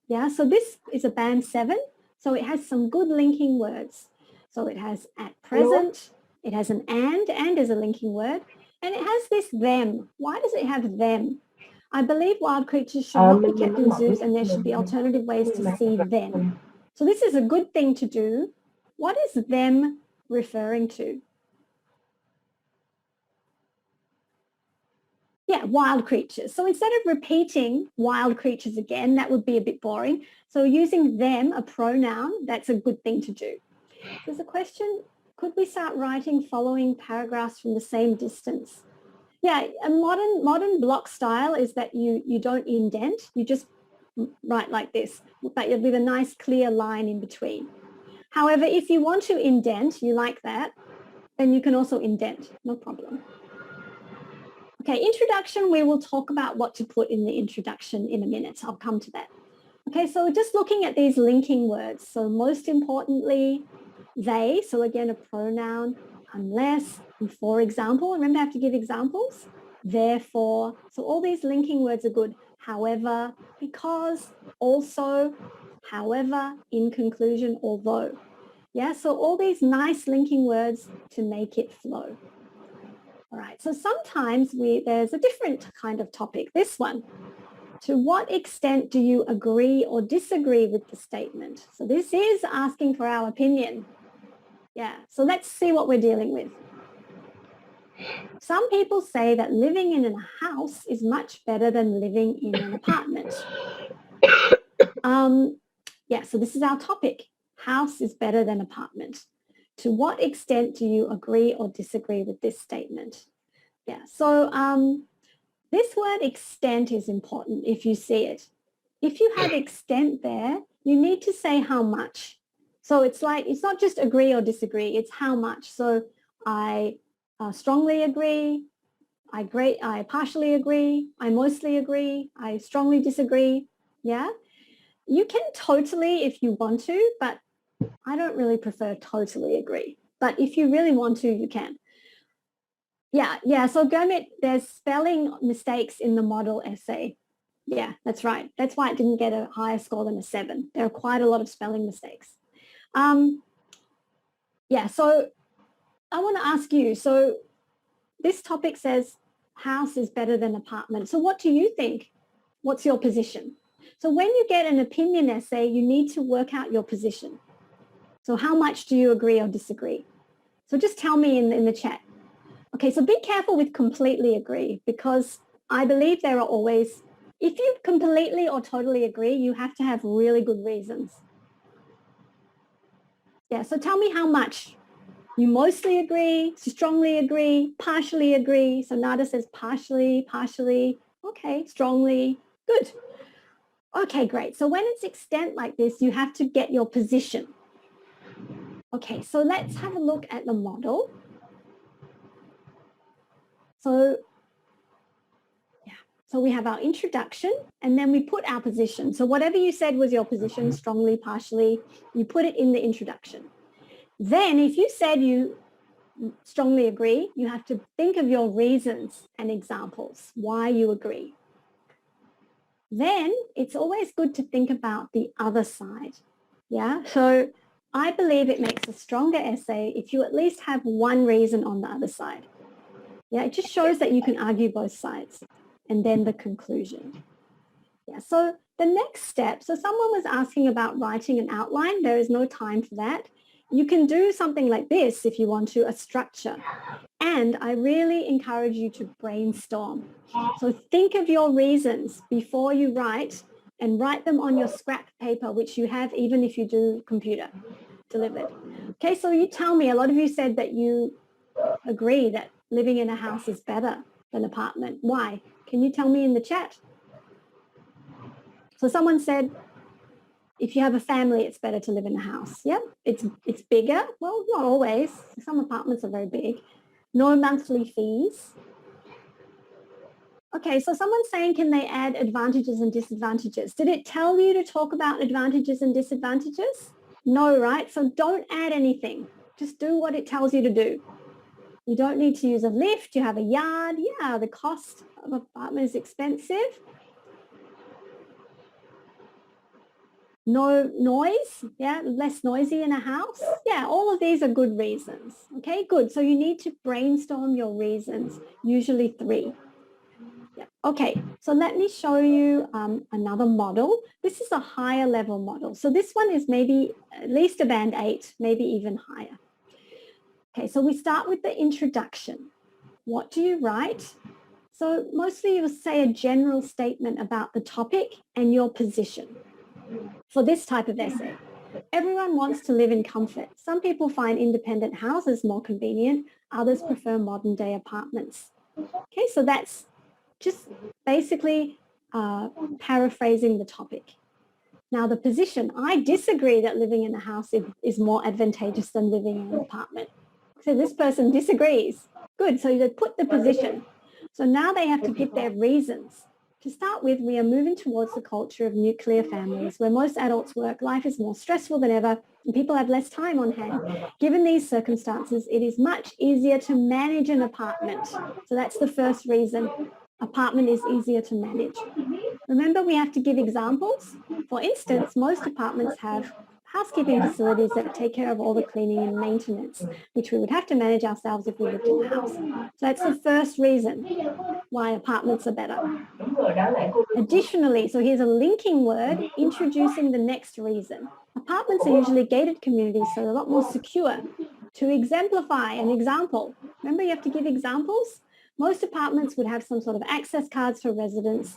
Speaker 1: Yeah, so this is a band 7, so it has some good linking words. So it has at present, it has an and is a linking word, and it has this them. Why does it have them? I believe wild creatures should not be kept in zoos and there should be alternative ways to see them. So this is a good thing to do. What is them referring to? Yeah, wild creatures. So instead of repeating wild creatures again, that would be a bit boring. So using them, a pronoun, that's a good thing to do. There's a question, could we start writing following paragraphs from the same distance? Yeah, a modern block style is that you don't indent, you just write like this, but with a nice clear line in between. However, if you want to indent, you like that, then you can also indent, no problem. Okay, introduction, we will talk about what to put in the introduction in a minute. I'll come to that. Okay, so just looking at these linking words. So most importantly, they, so again, a pronoun, unless, and for example, remember I have to give examples, therefore, so all these linking words are good. However, because, also, however, in conclusion, although. Yeah, so all these nice linking words to make it flow. All right, so sometimes there's a different kind of topic. This one, to what extent do you agree or disagree with the statement? So this is asking for our opinion. Yeah, so let's see what we're dealing with. Some people say that living in a house is much better than living in an apartment. Yeah, so this is our topic. House is better than apartment. To what extent do you agree or disagree with this statement? Yeah, so this word extent is important if you see it. If you have extent there, you need to say how much. So it's like, it's not just agree or disagree, it's how much. So I strongly agree, I partially agree, I mostly agree, I strongly disagree. Yeah, you can totally if you want to, but I don't really prefer totally agree. But if you really want to, you can. Yeah. So Gomit, there's spelling mistakes in the model essay. Yeah, that's right. That's why it didn't get a higher score than a 7. There are quite a lot of spelling mistakes. Yeah, so I want to ask you, so this topic says house is better than apartment. So what do you think? What's your position? So when you get an opinion essay, you need to work out your position. So how much do you agree or disagree? So just tell me in the chat. Okay, so be careful with completely agree, because I believe there are always, if you completely or totally agree, you have to have really good reasons. Yeah, so tell me how much. You mostly agree, strongly agree, partially agree. So Nada says partially. Okay, strongly, good. Okay, great. So when it's extent like this, you have to get your position. Okay, so let's have a look at the model. So we have our introduction and then we put our position. So whatever you said was your position, strongly, partially, you put it in the introduction. Then if you said you strongly agree, you have to think of your reasons and examples, why you agree. Then it's always good to think about the other side. Yeah, so I believe it makes a stronger essay if you at least have one reason on the other side. Yeah, it just shows that you can argue both sides. And then the conclusion. Yeah, so the next step, so someone was asking about writing an outline. There is no time for that. you can do something like this if you want to, a structure. And I really encourage you to brainstorm. So think of your reasons before you write, and write them on your scrap paper, which you have even if you do computer delivered. Okay, so you tell me, a lot of you said that you agree that living in a house is better than apartment. Why? Can you tell me in the chat? So someone said, if you have a family, it's better to live in a house. Yep, it's bigger. Well, not always. Some apartments are very big. No monthly fees. Okay, so someone's saying, can they add advantages and disadvantages? Did it tell you to talk about advantages and disadvantages? No, right? So don't add anything. Just do what it tells you to do. You don't need to use a lift. You have a yard. Yeah, the cost of an apartment is expensive. No noise, yeah, less noisy in a house. Yeah, all of these are good reasons. Okay, good. So you need to brainstorm your reasons, usually 3. Yeah. Okay, so let me show you another model. This is a higher level model. So this one is maybe at least a band 8, maybe even higher. Okay, so we start with the introduction. What do you write? So mostly you will say a general statement about the topic and your position. For this type of essay, everyone wants to live in comfort. Some people find independent houses more convenient. Others prefer modern day apartments. Okay, so that's just basically paraphrasing the topic. Now the position, I disagree that living in a house is more advantageous than living in an apartment. So this person disagrees. Good, so they put the position. So now they have to give their reasons. To start with, we are moving towards the culture of nuclear families where most adults work. Life is more stressful than ever and people have less time on hand. Given these circumstances, it is much easier to manage an apartment. So that's the first reason. Apartment is easier to manage. Remember, we have to give examples. For instance, most apartments have housekeeping facilities that take care of all the cleaning and maintenance, which we would have to manage ourselves if we lived in a house. So that's the first reason why apartments are better. Additionally, so here's a linking word introducing the next reason. Apartments are usually gated communities, so they're a lot more secure. To exemplify an example, remember you have to give examples? Most apartments would have some sort of access cards for residents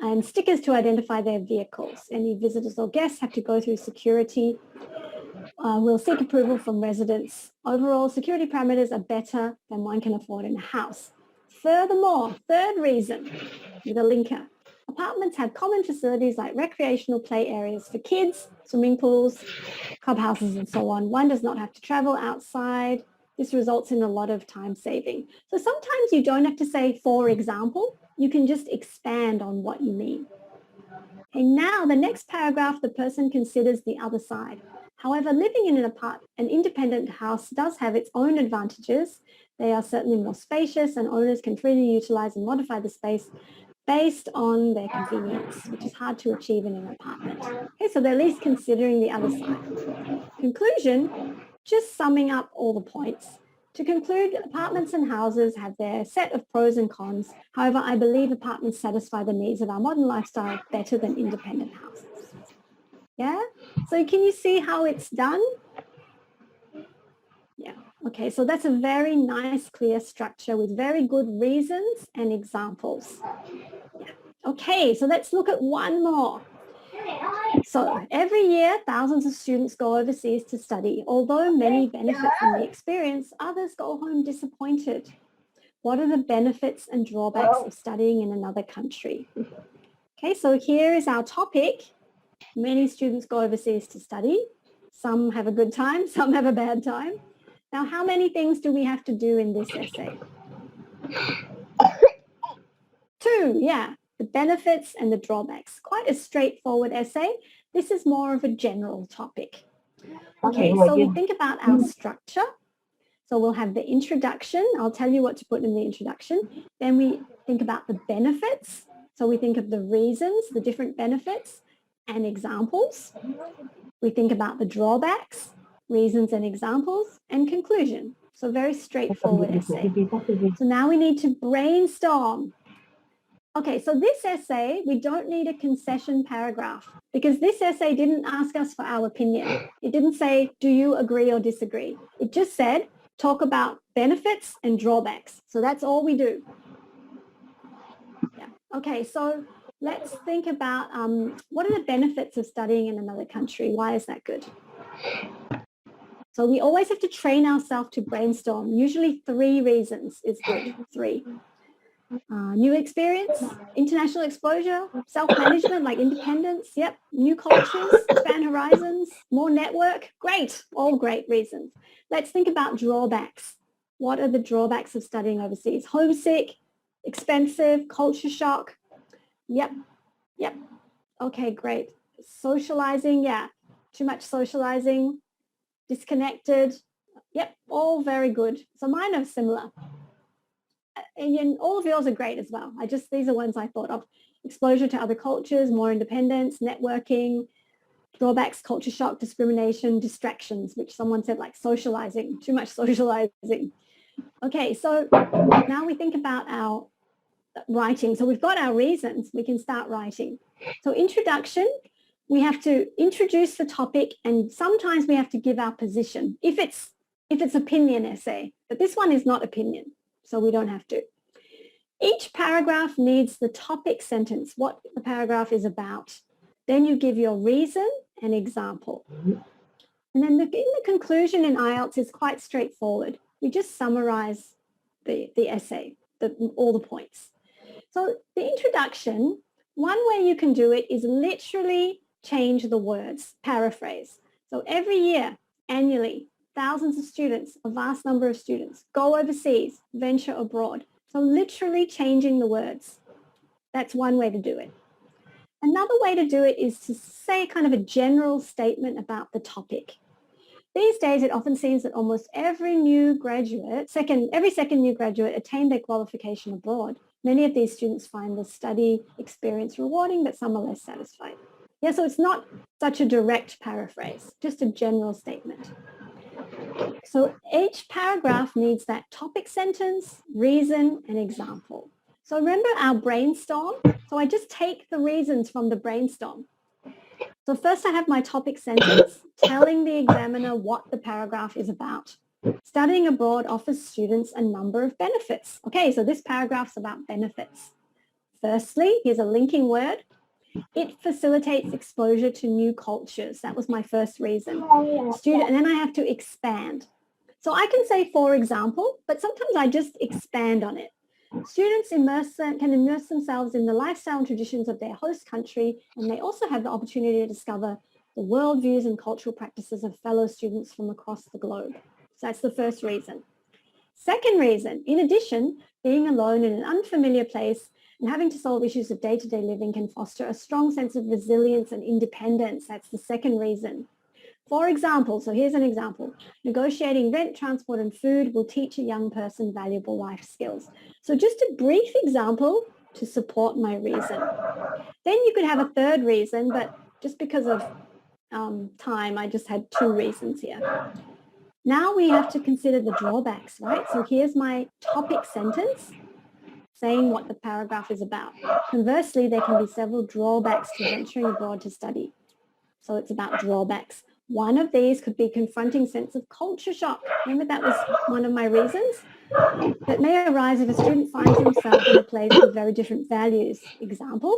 Speaker 1: and stickers to identify their vehicles. Any visitors or guests have to go through security. We'll seek approval from residents. Overall, security parameters are better than one can afford in a house. Furthermore, third reason with a linker. Apartments have common facilities like recreational play areas for kids, swimming pools, clubhouses and so on. One does not have to travel outside. This results in a lot of time saving. So sometimes you don't have to say, for example, you can just expand on what you mean. And now the next paragraph, the person considers the other side. However, living in an independent house does have its own advantages. They are certainly more spacious and owners can freely utilize and modify the space based on their convenience, which is hard to achieve in an apartment. Okay, so they're at least considering the other side. Conclusion, just summing up all the points. To conclude, apartments and houses have their set of pros and cons. However, I believe apartments satisfy the needs of our modern lifestyle better than independent houses. Yeah? So can you see how it's done? Yeah. Okay, so that's a very nice, clear structure with very good reasons and examples. Yeah. Okay, so let's look at one more. So every year, thousands of students go overseas to study. Although many benefit from the experience, others go home disappointed. What are the benefits and drawbacks of studying in another country? Okay, so here is our topic. Many students go overseas to study. Some have a good time, some have a bad time. Now, how many things do we have to do in this essay? 2, yeah. The benefits and the drawbacks. Quite a straightforward essay. This is more of a general topic. Okay, so we think about our structure. So we'll have the introduction. I'll tell you what to put in the introduction. Then we think about the benefits. So we think of the reasons, the different benefits and examples. We think about the drawbacks, reasons and examples, and conclusion. So very straightforward essay. So now we need to brainstorm. Okay, so this essay, we don't need a concession paragraph because this essay didn't ask us for our opinion. It didn't say, do you agree or disagree? It just said, talk about benefits and drawbacks. So that's all we do. Yeah. Okay, so let's think about what are the benefits of studying in another country? Why is that good? So we always have to train ourselves to brainstorm. Usually 3 reasons is good, 3. New experience, international exposure, self-management like independence, yep, new cultures, expand horizons, more network, great, all great reasons. Let's think about drawbacks. What are the drawbacks of studying overseas? Homesick, expensive, culture shock, yep, okay, great. Socializing, yeah, too much socializing, disconnected, yep, all very good. So mine are similar. And all of yours are great as well. These are ones I thought of. Exposure to other cultures, more independence, networking, drawbacks, culture shock, discrimination, distractions, which someone said like socializing, too much socializing. Okay, so now we think about our writing. So we've got our reasons, we can start writing. So introduction, we have to introduce the topic and sometimes we have to give our position if it's opinion essay, but this one is not opinion. So we don't have to. Each paragraph needs the topic sentence, what the paragraph is about. Then you give your reason and example. And then in the conclusion in Ielts is quite straightforward. We just summarize the essay, all the points. So the introduction, one way you can do it is literally change the words, paraphrase. So every year, annually, thousands of students, a vast number of students, go overseas, venture abroad. So literally changing the words. That's one way to do it. Another way to do it is to say kind of a general statement about the topic. These days, it often seems that almost every second new graduate attained their qualification abroad. Many of these students find the study experience rewarding, but some are less satisfied. Yeah, so it's not such a direct paraphrase, just a general statement. So each paragraph needs that topic sentence, reason, and example. So remember our brainstorm? So I just take the reasons from the brainstorm. So first I have my topic sentence telling the examiner what the paragraph is about. Studying abroad offers students a number of benefits. Okay, so this paragraph's about benefits. Firstly, here's a linking word. It facilitates exposure to new cultures. That was my first reason. And then I have to expand. So I can say, for example, but sometimes I just expand on it. Students can immerse themselves in the lifestyle and traditions of their host country, and they also have the opportunity to discover the worldviews and cultural practices of fellow students from across the globe. So that's the first reason. Second reason, in addition, being alone in an unfamiliar place and having to solve issues of day-to-day living can foster a strong sense of resilience and independence. That's the second reason. For example, so here's an example. Negotiating rent, transport and food will teach a young person valuable life skills. So just a brief example to support my reason. Then you could have a third reason, but just because of time, I just had 2 reasons here. Now we have to consider the drawbacks, right? So here's my topic sentence saying what the paragraph is about. Conversely, there can be several drawbacks to venturing abroad to study. So it's about drawbacks. One of these could be confronting sense of culture shock. Remember that was one of my reasons? That may arise if a student finds himself in a place with very different values.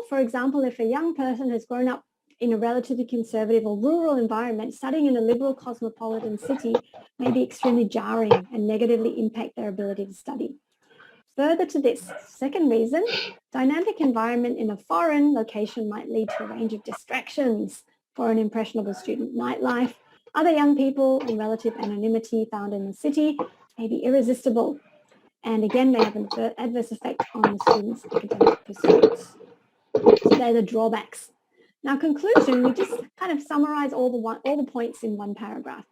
Speaker 1: For example, if a young person has grown up in a relatively conservative or rural environment, studying in a liberal cosmopolitan city may be extremely jarring and negatively impact their ability to study. Further to this, second reason, dynamic environment in a foreign location might lead to a range of distractions for an impressionable student. Nightlife, other young people, and relative anonymity found in the city may be irresistible and again may have an adverse effect on the student's academic pursuits. So they're the drawbacks. Now, conclusion, we just kind of summarize all the points in one paragraph.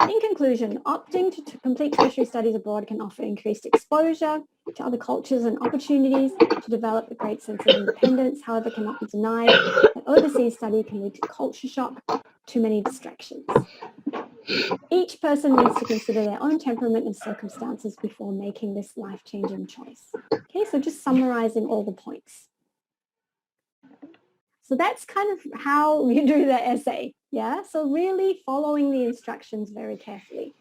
Speaker 1: In conclusion, opting to complete tertiary studies abroad can offer increased exposure to other cultures and opportunities to develop a great sense of independence. However, cannot be denied that overseas study can lead to culture shock, too many distractions. Each person needs to consider their own temperament and circumstances before making this life-changing choice. Okay, so just summarizing all the points. So that's kind of how you do the essay. Yeah. So really following the instructions very carefully.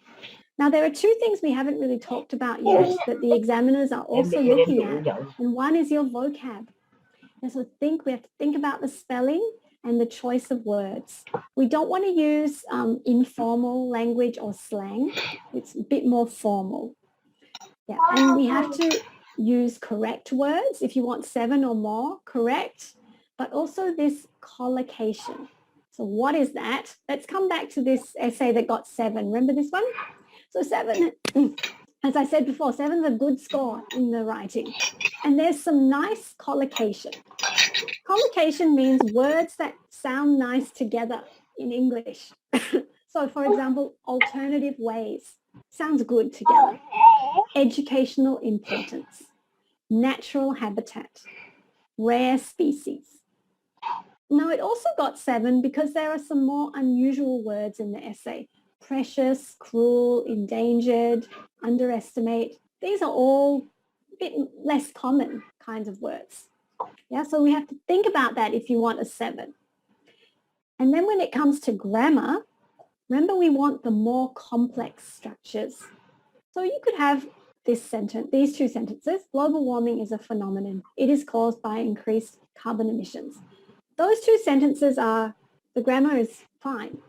Speaker 1: Now, there are two things we haven't really talked about yet that the examiners are also looking at, and one is your vocab. And so we have to think about the spelling and the choice of words. We don't want to use informal language or slang. It's a bit more formal. Yeah, and we have to use correct words if you want 7 or more, correct, but also this collocation. So what is that? Let's come back to this essay that got 7. Remember this one? So 7, as I said before, 7 is a good score in the writing. And there's some nice collocation. Collocation means words that sound nice together in English. So for example, alternative ways sounds good together. Educational importance, natural habitat, rare species. Now it also got 7 because there are some more unusual words in the essay. Precious, cruel, endangered, underestimate. These are all a bit less common kinds of words. Yeah, so we have to think about that if you want a 7. And then when it comes to grammar, remember we want the more complex structures. So you could have this sentence, these two sentences. Global warming is a phenomenon. It is caused by increased carbon emissions. Those two sentences the grammar is fine.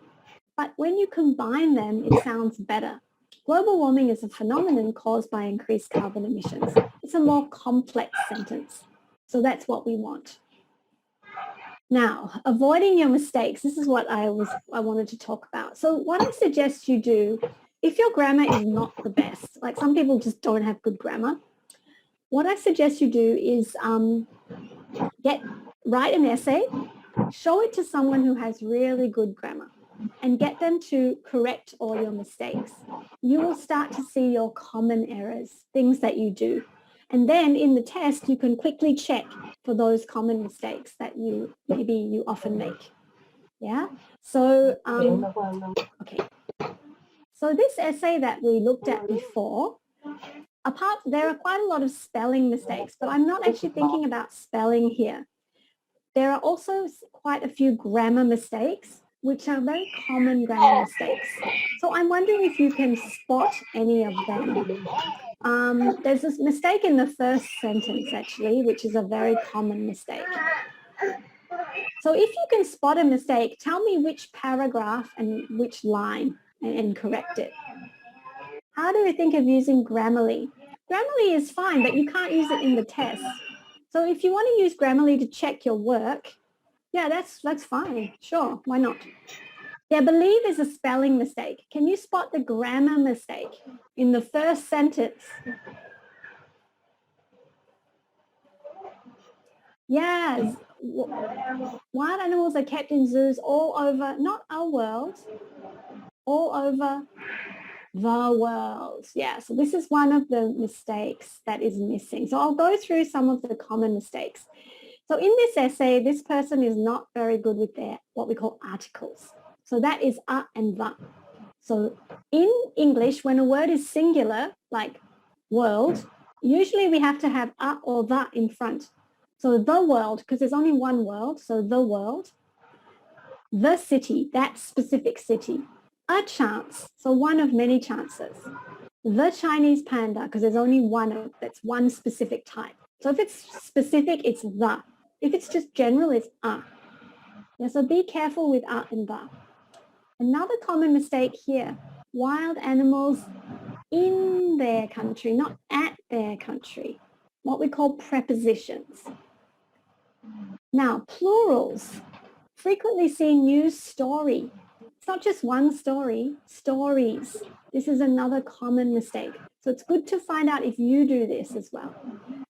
Speaker 1: But when you combine them, it sounds better. Global warming is a phenomenon caused by increased carbon emissions. It's a more complex sentence. So that's what we want. Now, avoiding your mistakes. This is what I wanted to talk about. So what I suggest you do, if your grammar is not the best, like some people just don't have good grammar, what I suggest you do is write an essay, show it to someone who has really good grammar, and get them to correct all your mistakes. You will start to see your common errors, things that you do. And then in the test, you can quickly check for those common mistakes that you often make. Yeah. So, okay. So this essay that we looked at before, there are quite a lot of spelling mistakes, but I'm not actually thinking about spelling here. There are also quite a few grammar mistakes, which are very common grammar mistakes. So I'm wondering if you can spot any of them. There's this mistake in the first sentence, actually, which is a very common mistake. So if you can spot a mistake, tell me which paragraph and which line and correct it. How do we think of using Grammarly? Grammarly is fine, but you can't use it in the test. So if you want to use Grammarly to check your work, yeah, that's fine. Sure, why not? Yeah, believe is a spelling mistake. Can you spot the grammar mistake in the first sentence? Yes. Wild animals are kept in zoos all over, not our world, all over the world. Yeah, so this is one of the mistakes that is missing. So I'll go through some of the common mistakes. So in this essay, this person is not very good with their what we call articles. So that is and the. So in English, when a word is singular, like world, usually we have to have or the in front. So the world, because there's only one world, so the world. The city, that specific city. A chance, so one of many chances. The Chinese panda, because there's only one, that's one specific type. So if it's specific, it's the. If it's just general, it's a. Yeah, so be careful with and the. Another common mistake here, wild animals in their country, not at their country, what we call prepositions. Now, plurals, frequently seen news story. It's not just one story, stories. This is another common mistake. So it's good to find out if you do this as well.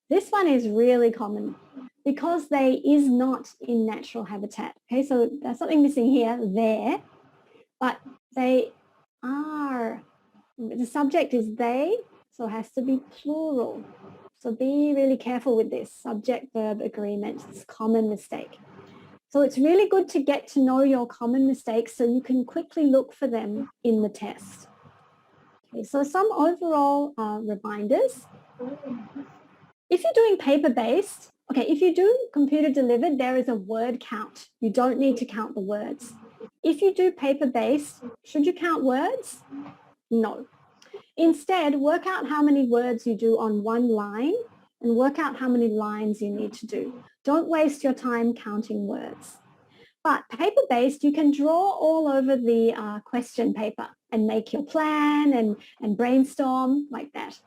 Speaker 1: This one is really common because they is not in natural habitat. Okay, so there's something missing here, there, but they are. The subject is they, so it has to be plural. So be really careful with this subject-verb agreement. It's a common mistake. So it's really good to get to know your common mistakes so you can quickly look for them in the test. Okay, so some overall reminders. If you're doing paper-based, Okay, if you do computer delivered, there is a word count. You don't need to count the words. If you do paper-based, should you count words? No. Instead, work out how many words you do on one line and work out how many lines you need to do. Don't waste your time counting words. But paper-based, you can draw all over the question paper and make your plan and brainstorm like that.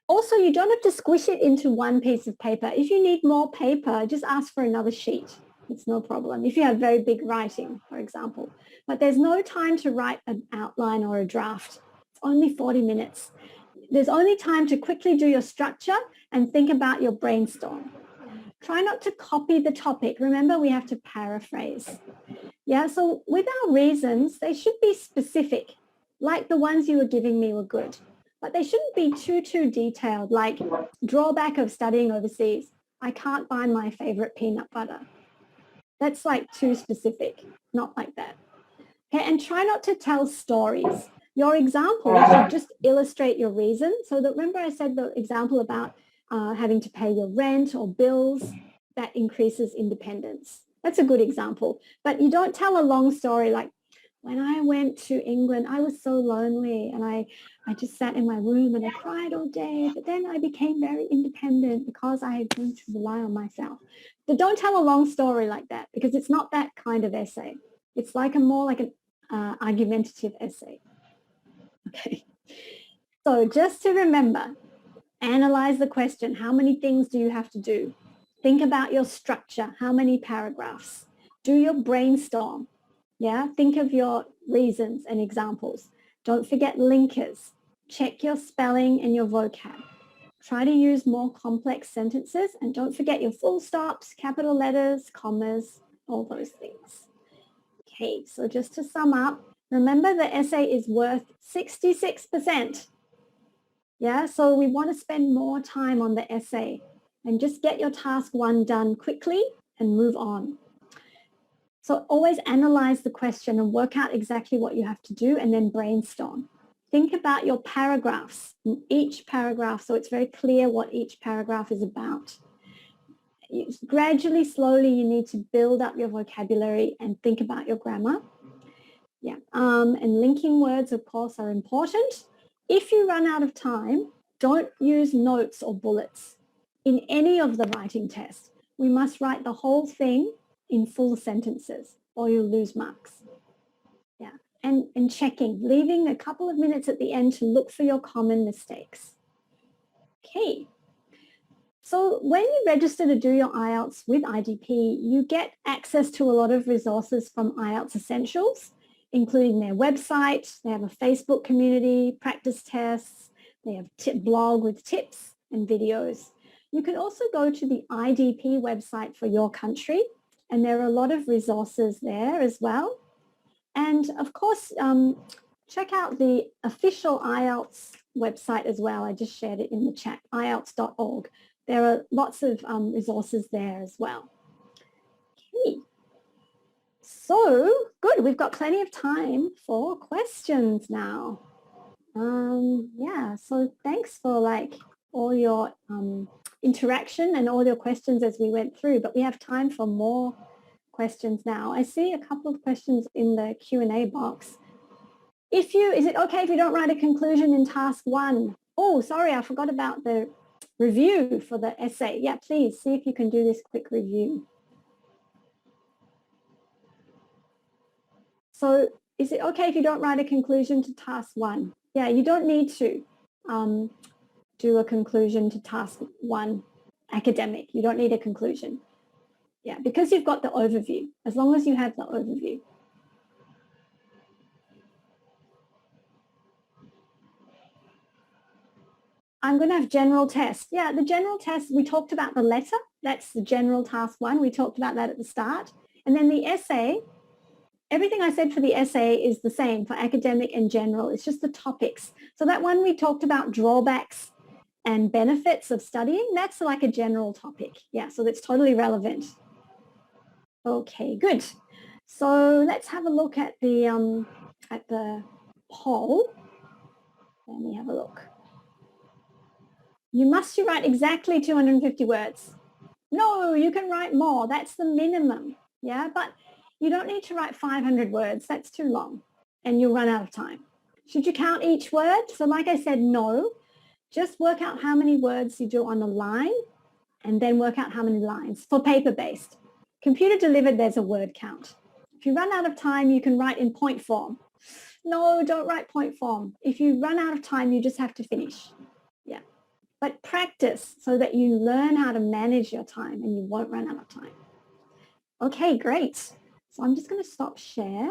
Speaker 1: Also, you don't have to squish it into one piece of paper. If you need more paper, just ask for another sheet. It's no problem. If you have very big writing, for example. But there's no time to write an outline or a draft. It's only 40 minutes. There's only time to quickly do your structure and think about your brainstorm. Try not to copy the topic. Remember, we have to paraphrase. Yeah, so with our reasons, they should be specific, like the ones you were giving me were good. But they shouldn't be too detailed, like drawback of studying overseas. I can't buy my favorite peanut butter. That's like too specific, not like that. Okay, and try not to tell stories. Your example should just illustrate your reason. So that, remember I said the example about having to pay your rent or bills, that increases independence. That's a good example. But you don't tell a long story like, when I went to England, I was so lonely and I just sat in my room and I cried all day, but then I became very independent because I had learned to rely on myself. But don't tell a long story like that because it's not that kind of essay. It's like more like an argumentative essay. Okay. So just to remember, analyze the question. How many things do you have to do? Think about your structure. How many paragraphs? Do your brainstorm. Yeah, think of your reasons and examples. Don't forget linkers. Check your spelling and your vocab. Try to use more complex sentences and don't forget your full stops, capital letters, commas, all those things. Okay, so just to sum up, remember the essay is worth 66%. Yeah, so we want to spend more time on the essay and just get your task one done quickly and move on. So always analyze the question and work out exactly what you have to do and then brainstorm. Think about your paragraphs, in each paragraph, so it's very clear what each paragraph is about. Gradually, slowly, you need to build up your vocabulary and think about your grammar. Yeah, and linking words, of course, are important. If you run out of time, don't use notes or bullets in any of the writing tests. We must write the whole thing in full sentences or you'll lose marks. Yeah, and checking, leaving a couple of minutes at the end to look for your common mistakes. Okay, so when you register to do your IELTS with IDP, you get access to a lot of resources from IELTS Essentials, including their website. They have a Facebook community, practice tests, they have a blog with tips and videos. You can also go to the IDP website for your country, and there are a lot of resources there as well. And of course, check out the official IELTS website as well. I just shared it in the chat, ielts.org. There are lots of resources there as well. Okay. So good, we've got plenty of time for questions now. Yeah, so thanks for like all your interaction and all your questions as we went through, but we have time for more questions now. I see a couple of questions in the Q&A box. Is it okay if you don't write a conclusion in task 1? Oh, sorry, I forgot about the review for the essay. Yeah, please see if you can do this quick review. So is it okay if you don't write a conclusion to task 1? Yeah, you don't need to do a conclusion to task 1 academic. You don't need a conclusion. Yeah, because you've got the overview, as long as you have the overview. I'm going to have general test. Yeah, the general test, we talked about the letter. That's the general task 1. We talked about that at the start. And then the essay, everything I said for the essay is the same for academic and general. It's just the topics. So that one we talked about drawbacks and benefits of studying, that's like a general topic. Yeah, so that's totally relevant. Okay, good. So let's have a look at the poll. Let me have a look. You must write exactly 250 words. No, you can write more. That's the minimum. Yeah, but you don't need to write 500 words. That's too long and you'll run out of time. Should you count each word? So like I said, no. Just work out how many words you do on a line and then work out how many lines for paper-based. Computer delivered, there's a word count. If you run out of time, you can write in point form. No, don't write point form. If you run out of time, you just have to finish. Yeah. But practice so that you learn how to manage your time and you won't run out of time. Okay, great. So I'm just going to stop share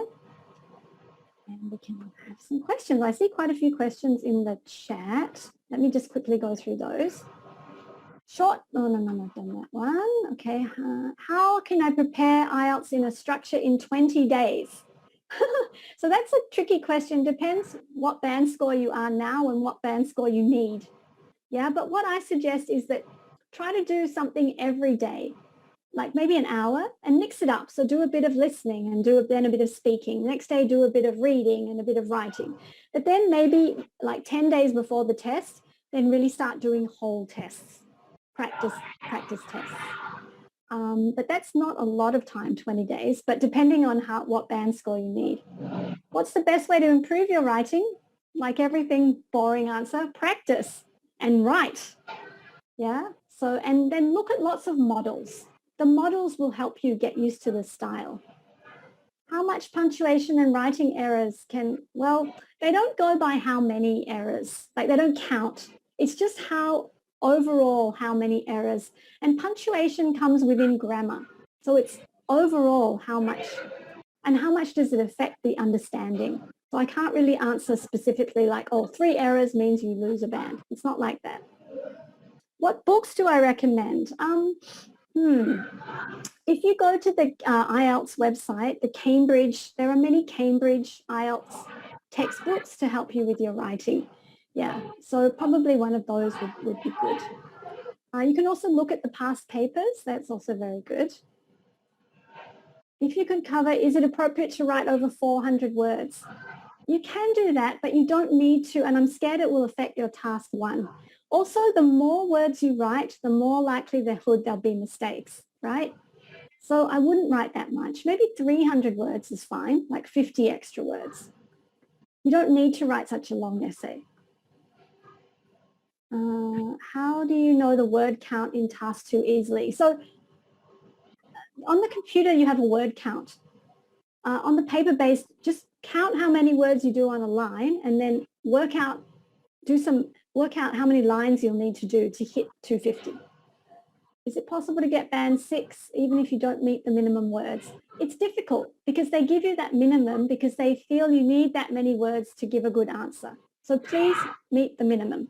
Speaker 1: and we can have some questions. I see quite a few questions in the chat. Let me just quickly go through those. Short, no, I've done that one. Okay, how can I prepare IELTS in a structure in 20 days? So that's a tricky question. Depends what band score you are now and what band score you need. Yeah, but what I suggest is that try to do something every day, like maybe an hour, and mix it up. So do a bit of listening and then a bit of speaking. Next day, do a bit of reading and a bit of writing. But then maybe like 10 days before the test, then really start doing whole tests. Practice tests. But that's not a lot of time, 20 days, but depending on what band score you need. What's the best way to improve your writing? Like everything, boring answer, practice and write. Yeah. So, and then look at lots of models. The models will help you get used to the style. How much punctuation and writing errors well, they don't go by how many errors, like they don't count. It's just overall how many errors, and punctuation comes within grammar. So it's overall how much does it affect the understanding. So I can't really answer specifically like, 3 errors means you lose a band. It's not like that. What books do I recommend? If you go to the IELTS website, there are many Cambridge IELTS textbooks to help you with your writing. Yeah, so probably one of those would be good. You can also look at the past papers. That's also very good. If you can cover, is it appropriate to write over 400 words? You can do that, but you don't need to, and I'm scared it will affect your task 1. Also, the more words you write, the more likelihood there'll be mistakes, right? So I wouldn't write that much. Maybe 300 words is fine, like 50 extra words. You don't need to write such a long essay. How do you know the word count in task 2 easily? So on the computer, you have a word count. On the paper-based, just count how many words you do on a line and then work out how many lines you'll need to do to hit 250. Is it possible to get band 6 even if you don't meet the minimum words? It's difficult because they give you that minimum because they feel you need that many words to give a good answer. So please meet the minimum.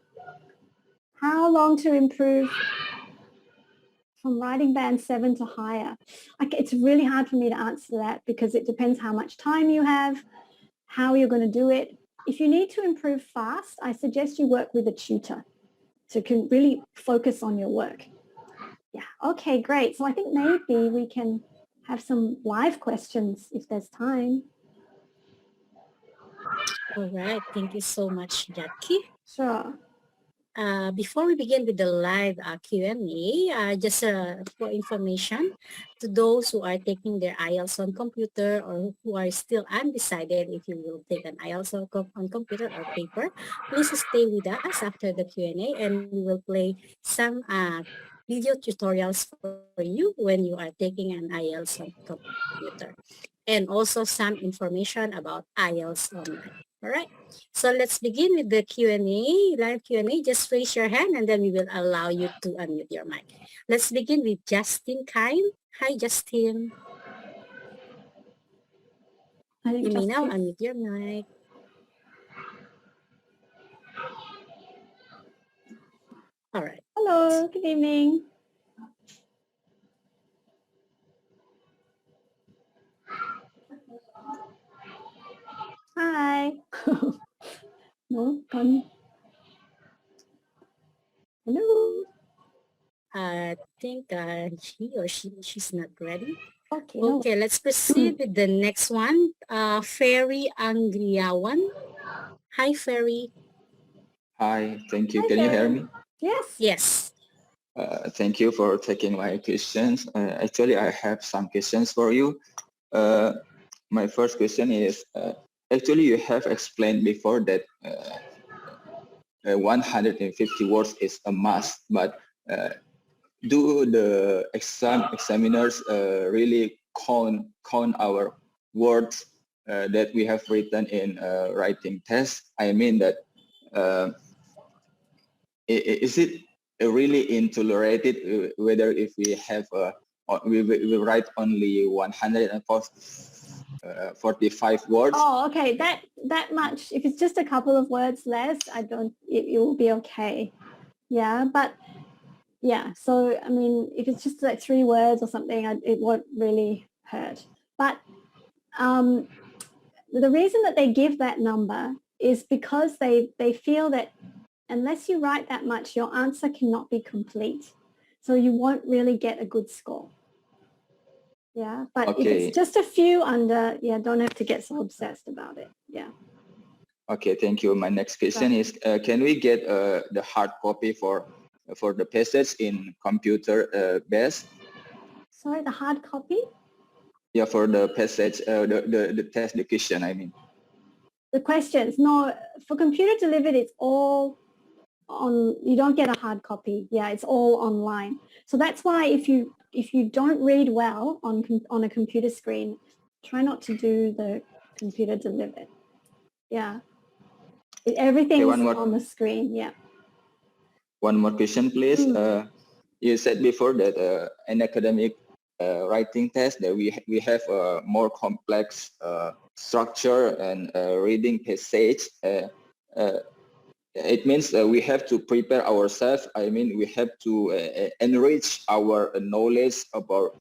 Speaker 1: How long to improve from writing band 7 to higher? It's really hard for me to answer that because it depends how much time you have, how you're going to do it. If you need to improve fast, I suggest you work with a tutor so you can really focus on your work. Yeah, okay, great. So I think maybe we can have some live questions if there's time.
Speaker 2: All right. Thank you so much, Jackie.
Speaker 1: Sure.
Speaker 2: Before we begin with the live Q&A, just for information to those who are taking their IELTS on computer or who are still undecided if you will take an IELTS on computer or paper, please stay with us after the Q&A and we will play some video tutorials for you when you are taking an IELTS on computer, and also some information about IELTS online. All right. So let's begin with the Q&A, live Q&A. Just raise your hand and then we will allow you to unmute your mic. Let's begin with Justin Kine. Hi, Justin. You may now unmute your mic. All right.
Speaker 1: Hello, good evening. Hi. No, come. Hello.
Speaker 2: I think he or she's not ready.
Speaker 1: Okay.
Speaker 2: Okay, let's proceed with the next one. Ferry Angriawan. Hi, Ferry.
Speaker 3: Hi, thank you. Can you hear me?
Speaker 1: Yes.
Speaker 2: Yes.
Speaker 3: Thank you for taking my questions. Actually, I have some questions for you. My first question is, actually, you have explained before that 150 words is a must, but do the examiners really count our words that we have written in writing test? I mean that is it really intolerated whether if we have we write only 145 words?
Speaker 1: Oh, okay. That much. If it's just a couple of words less, it will be okay. Yeah, but yeah. So I mean, if it's just like 3 words or something, it won't really hurt. But the reason that they give that number is because they feel that unless you write that much, your answer cannot be complete. So you won't really get a good score. Yeah, but
Speaker 3: Okay.
Speaker 1: if it's just a few under, don't have to get so obsessed about it. Yeah.
Speaker 3: Okay, thank you. My next question is, can we get the hard copy for the passage in computer base?
Speaker 1: Sorry, the hard copy?
Speaker 3: Yeah, for the passage, the test, the question, I mean.
Speaker 1: The questions, no, for computer delivered, it's all on, you don't get a hard copy. Yeah, it's all online. So that's why if you don't read well on a computer screen, try not to do the computer delivered. Yeah. Everything is on the screen. Yeah.
Speaker 3: One more question, please. You said before that an academic writing test that we have a more complex structure and reading passage. It means we have to prepare ourselves. I mean, we have to enrich our knowledge about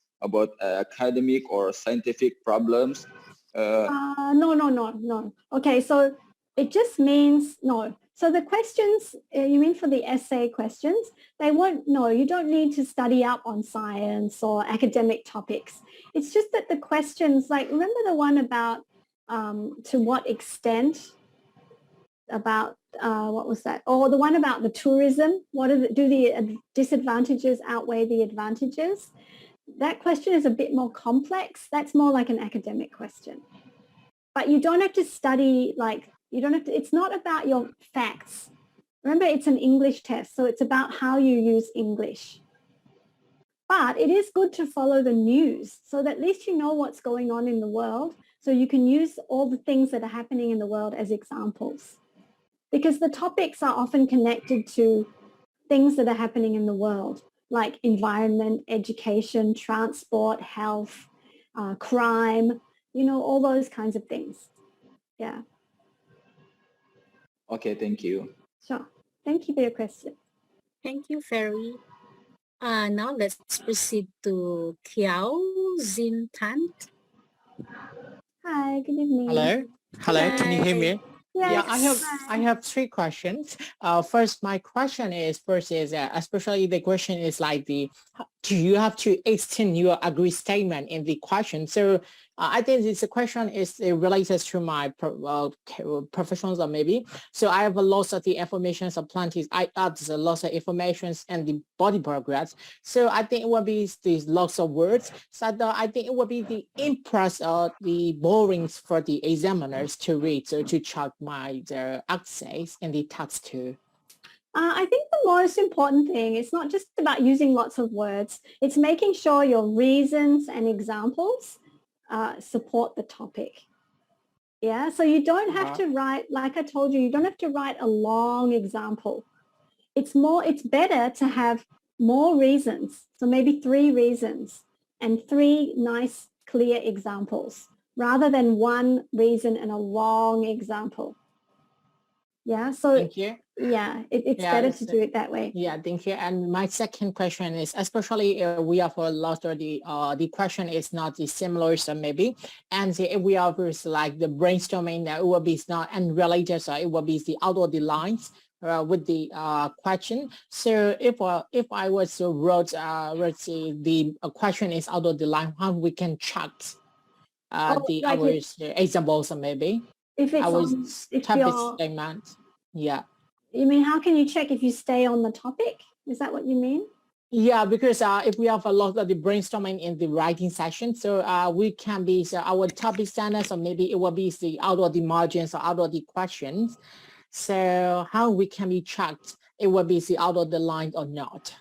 Speaker 3: academic or scientific problems.
Speaker 1: No. Okay, so it just means no. So the questions, you mean for the essay questions, they won't, no, you don't need to study up on science or academic topics. It's just that the questions, like remember the one about to what extent about, what was that? Or the one about the tourism, do the disadvantages outweigh the advantages? That question is a bit more complex. That's more like an academic question. But you don't have to study, it's not about your facts. Remember, it's an English test, so it's about how you use English. But it is good to follow the news so that at least you know what's going on in the world, so you can use all the things that are happening in the world as examples. Because the topics are often connected to things that are happening in the world, like environment, education, transport, health, crime, all those kinds of things. Yeah.
Speaker 3: Okay, thank you.
Speaker 1: Sure. Thank you for your question.
Speaker 2: Thank you, Ferry. Now let's proceed to Kiao Zin Tan.
Speaker 1: Hi, good evening.
Speaker 4: Hello, can you hear me?
Speaker 1: Yes.
Speaker 4: Yeah, I have 3 questions. First, my question is, especially the question is like do you have to extend your agree statement in the question? So I think this question is related to my professions or maybe. So I have a lot of the information of plenty. I add a lot of information and the body paragraphs. So I think it will be these lots of words. So I think it will be the impress or the boring for the examiners to read, so to check their essays and the text too.
Speaker 1: I think the most important thing is not just about using lots of words. It's making sure your reasons and examples support the topic. Yeah, so you don't have to write, like I told you, you don't have to write a long example. It's better to have more reasons. So maybe 3 reasons and 3 nice, clear examples rather than 1 reason and a long example. Yeah, so
Speaker 4: thank you.
Speaker 1: Yeah, it's better to do it that way.
Speaker 4: Yeah, thank you. And my second question is, especially we have a lot of the question is not similar, so maybe, and if we have like the brainstorming, it will be not unrelated, so it will be the out of the lines with the question. So if I was to wrote let's say the question is out of the line, how we can check our examples, maybe
Speaker 1: if it's
Speaker 4: our topic statement. Yeah.
Speaker 1: You mean how can you check if you stay on the topic? Is that what you mean?
Speaker 4: Yeah, because if we have a lot of the brainstorming in the writing session, so we can be our topic standards, or maybe it will be the out of the margins or out of the questions. So how we can be checked, it will be the out of the line or not.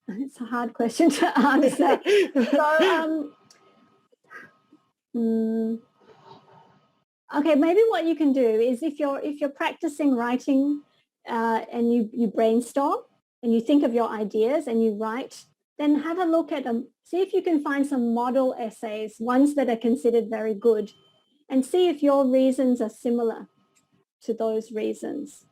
Speaker 1: It's a hard question to answer. Okay, maybe what you can do is if you're practicing writing and you brainstorm and you think of your ideas and you write, then have a look at them. See if you can find some model essays, ones that are considered very good, and see if your reasons are similar to those reasons.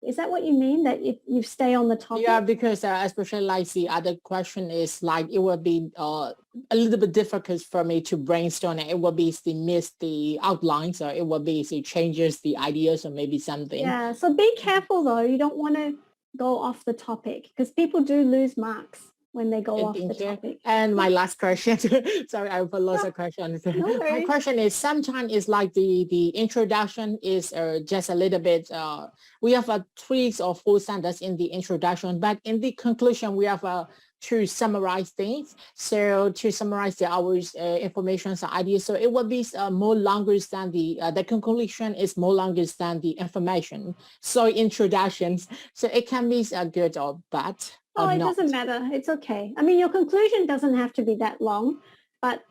Speaker 1: Is that what you mean, that you stay on the topic?
Speaker 4: Yeah, because especially like the other question is like it will be a little bit difficult for me to brainstorm, and it will be miss the outlines, or it will be changes the ideas or maybe something.
Speaker 1: Yeah, so be careful though. You don't want to go off the topic because people do lose marks when they go off the topic.
Speaker 4: And my last question, sorry, I lost a question.
Speaker 1: No
Speaker 4: My question is sometimes it's like the introduction is just a little bit, we have 3 or 4 sentences in the introduction, but in the conclusion, we have to summarize things. So to summarize our information and ideas, so it will be more longer than the conclusion is more longer than the information. So introductions, so it can be good or bad.
Speaker 1: Oh, it doesn't matter. It's okay. I mean, your conclusion doesn't have to be that long, but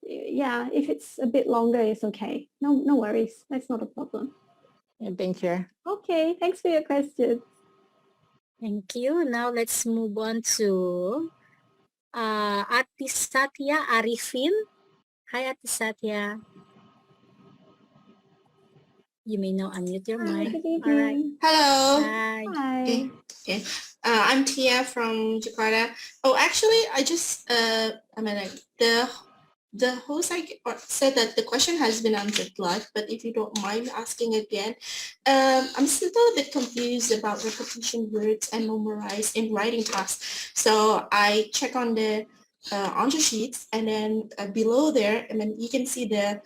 Speaker 1: yeah, if it's a bit longer, it's okay. No worries. That's not a problem.
Speaker 4: Yeah, thank you.
Speaker 1: Okay, thanks for your question.
Speaker 2: Thank you. Now let's move on to Atisatya Arifin. Hi, Atisatya. You may now unmute your mic.
Speaker 1: Good evening.
Speaker 2: All right.
Speaker 5: Hello.
Speaker 2: Hi.
Speaker 5: Okay. I'm Tia from Jakarta. Oh, actually, I just, the host said that the question has been answered live, but if you don't mind asking again, I'm still a bit confused about repetition words and memorize in writing tasks. So I check on the answer sheets, and then below there, and then you can see the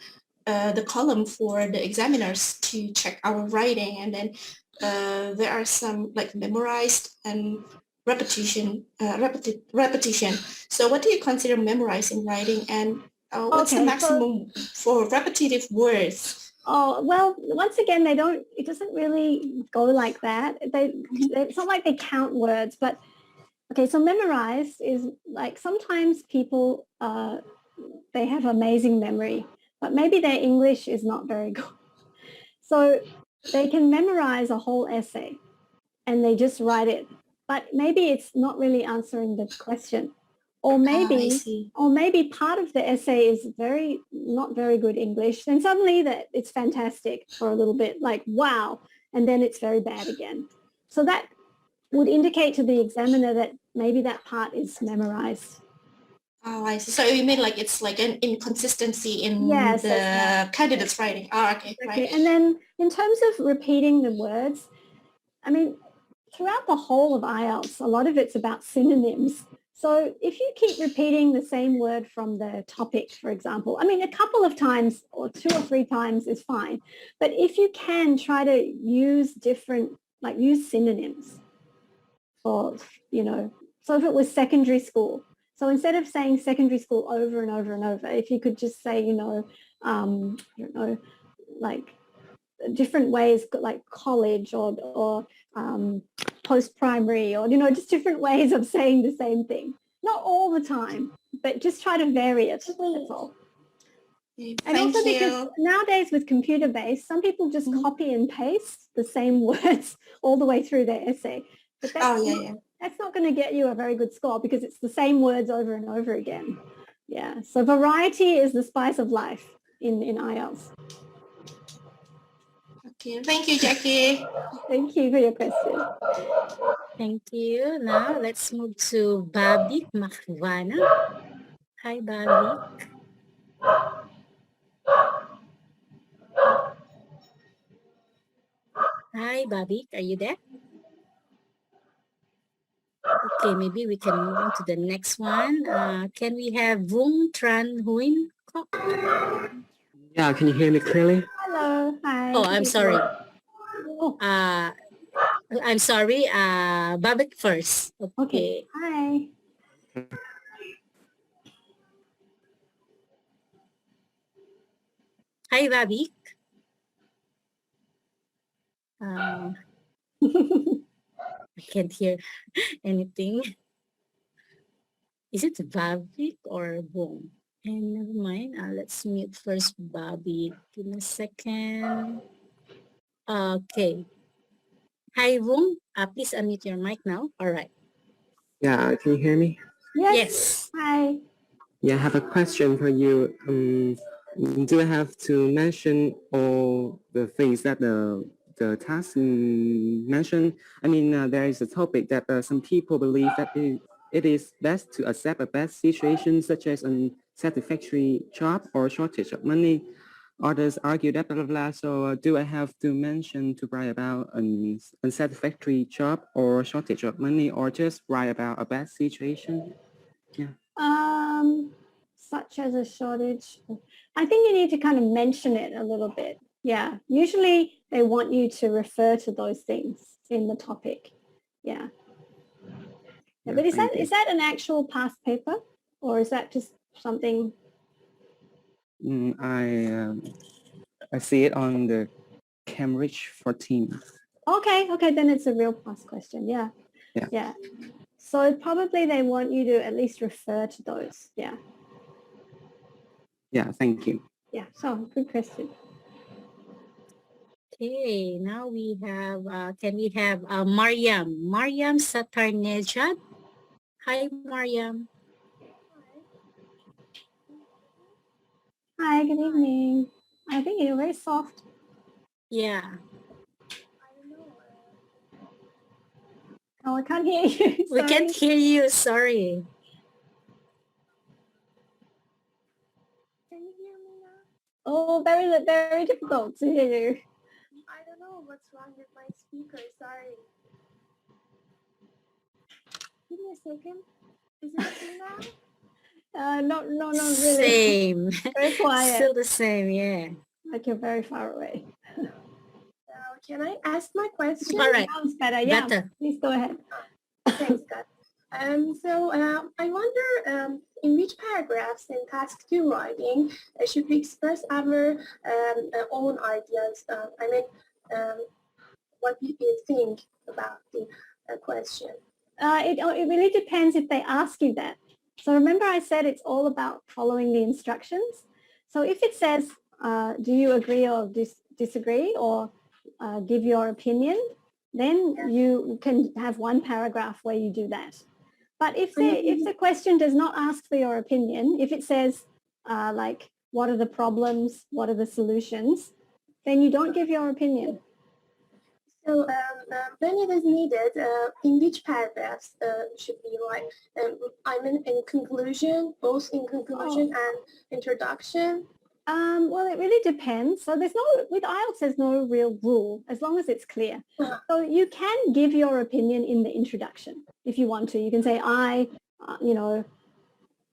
Speaker 5: column for the examiners to check our writing, and then there are some like memorized and repetition. So what do you consider memorizing writing, and what's the maximum for repetitive words?
Speaker 1: Oh, well, once again, it doesn't really go like that. It's not like they count words, but okay, so memorize is like sometimes people, they have amazing memory, but maybe their English is not very good. So they can memorize a whole essay and they just write it, but maybe it's not really answering the question. Or maybe part of the essay is not very good English, and suddenly that it's fantastic for a little bit, like wow, and then it's very bad again. So that would indicate to the examiner that maybe that part is memorized.
Speaker 5: Oh, I see. So you mean like it's like an inconsistency in the candidate's writing. Oh, okay. Right.
Speaker 1: And then in terms of repeating the words, I mean, throughout the whole of IELTS, a lot of it's about synonyms. So if you keep repeating the same word from the topic, for example, I mean, a couple of times or 2 or 3 times is fine. But if you can try to use use synonyms for, so if it was secondary school, so instead of saying secondary school over and over and over, if you could just say, like different ways, like college or post-primary, or, just different ways of saying the same thing. Not all the time, but just try to vary it. That's all. And also because nowadays with computer-based, some people just copy and paste the same words all the way through their essay. But that's not going to get you a very good score because it's the same words over and over again. Yeah, so variety is the spice of life in IELTS.
Speaker 5: Okay, thank you, Jackie.
Speaker 1: Thank you for your question.
Speaker 2: Thank you. Now let's move to Babik Makwana. Hi, Babik. Hi, Babik. Are you there? Okay, maybe we can move on to the next one. Can we have Vung Tran Huyn?
Speaker 6: Yeah, can you hear me clearly?
Speaker 1: Hello. Hi.
Speaker 2: Oh, I'm sorry. I'm sorry, Babak first.
Speaker 1: Okay. Hi.
Speaker 2: Hi, Babik. I can't hear anything. Is it Babik or Boom? And never mind. Let's mute first Babik. Give me a second. Okay. Hi, Boom. Please unmute your mic now. All right.
Speaker 6: Yeah, can you hear me?
Speaker 1: Yes.
Speaker 2: Yes.
Speaker 1: Hi.
Speaker 6: Yeah, I have a question for you. Do I have to mention all the things that the task mentioned? I mean, there is a topic that some people believe that it is best to accept a bad situation such as unsatisfactory job or shortage of money. Others argue that blah, blah, blah. So do I have to mention to write about an unsatisfactory job or shortage of money, or just write about a bad situation? Yeah.
Speaker 1: Such as a shortage. I think you need to kind of mention it a little bit. Yeah. Usually they want you to refer to those things in the topic. Yeah. Yeah, but is that an actual past paper, or is that just something?
Speaker 6: I see it on the Cambridge 14.
Speaker 1: Okay, then it's a real past question. Yeah.
Speaker 6: Yeah.
Speaker 1: So probably they want you to at least refer to those. Yeah.
Speaker 6: Yeah, thank you.
Speaker 1: Yeah. So good question.
Speaker 2: Okay, now we have, can we have Mariam? Mariam Satarnejad. Hi, Mariam.
Speaker 1: Hi, good evening. I think you're very soft.
Speaker 2: Yeah.
Speaker 1: Oh, I can't hear you.
Speaker 2: We can't hear you, sorry.
Speaker 7: Can you hear me now?
Speaker 1: Oh, very difficult to hear you.
Speaker 7: I don't know what's wrong with my speaker, sorry. Give me a second. Is it okay now?
Speaker 1: Not really.
Speaker 2: Same.
Speaker 1: Very quiet.
Speaker 2: Still the same, yeah.
Speaker 1: Like you're very far away.
Speaker 7: Can I ask my question?
Speaker 2: All right.
Speaker 1: Sounds better. Yeah.
Speaker 2: Better.
Speaker 1: Please go ahead.
Speaker 7: Thanks, God. I wonder in which paragraphs in task 2 writing should we express our own ideas? What do you think about the question?
Speaker 1: It really depends if they ask you that. So remember I said it's all about following the instructions. So if it says, do you agree or disagree or give your opinion, then you can have one paragraph where you do that. But if the question does not ask for your opinion, if it says like, what are the problems, what are the solutions, then you don't give your opinion.
Speaker 7: So when it is needed, in which paragraphs should we write? I mean in conclusion, both in conclusion and introduction?
Speaker 1: Well, it really depends. So with IELTS, there's no real rule as long as it's clear. So you can give your opinion in the introduction if you want to. You can say, I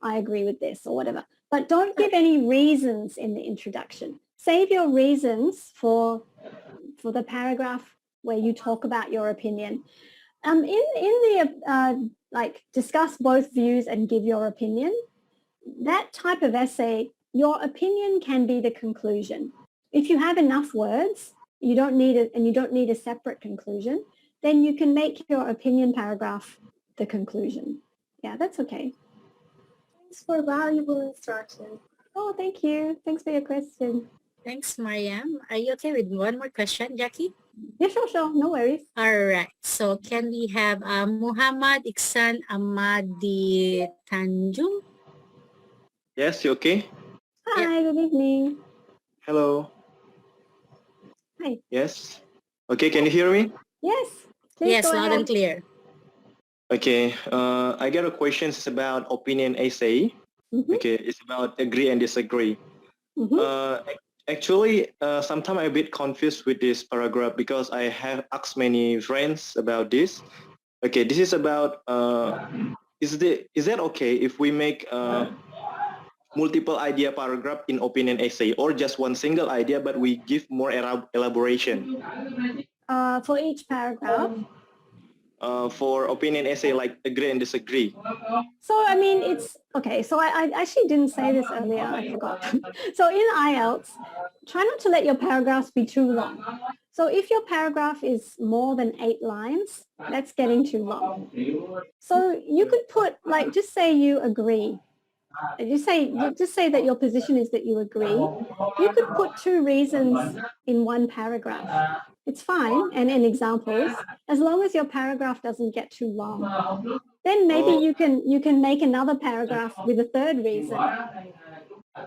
Speaker 1: agree with this or whatever. But don't give any reasons in the introduction. Save your reasons for the paragraph where you talk about your opinion. In the discuss both views and give your opinion, that type of essay, your opinion can be the conclusion. If you have enough words, you don't need it, and you don't need a separate conclusion, then you can make your opinion paragraph the conclusion. Yeah, that's okay.
Speaker 7: Thanks for valuable instruction.
Speaker 1: Oh, thank you. Thanks for your question.
Speaker 2: Thanks, Mariam. Are you okay with one more question, Jackie?
Speaker 1: Yeah, sure. No worries.
Speaker 2: All right. So can we have Muhammad Iksan Amadi Tanjung?
Speaker 8: Yes, you okay?
Speaker 1: Hi, good evening.
Speaker 8: Hello.
Speaker 1: Hi.
Speaker 8: Yes. Okay, can you hear me?
Speaker 1: Yes. Please
Speaker 2: Yes,
Speaker 1: go
Speaker 2: loud
Speaker 1: ahead.
Speaker 2: and clear.
Speaker 8: Okay. I got a question. It's about opinion essay.
Speaker 1: Mm-hmm.
Speaker 8: Okay, it's about agree and disagree.
Speaker 1: Mm-hmm.
Speaker 8: Actually, sometimes I'm a bit confused with this paragraph because I have asked many friends about this. Okay, this is about is that okay if we make multiple idea paragraph in opinion essay or just one single idea but we give more elaboration?
Speaker 1: For each paragraph.
Speaker 8: For opinion essay, like agree and disagree.
Speaker 1: So, I mean, it's, okay, so I actually didn't say this earlier, I forgot. So in IELTS, try not to let your paragraphs be too long. So if your paragraph is more than 8 lines, that's getting too long. So you could put, like, just say you agree. Just say that your position is that you agree. You could put 2 reasons in one paragraph. It's fine, and in examples, as long as your paragraph doesn't get too long. Then maybe you can make another paragraph with a 3rd reason.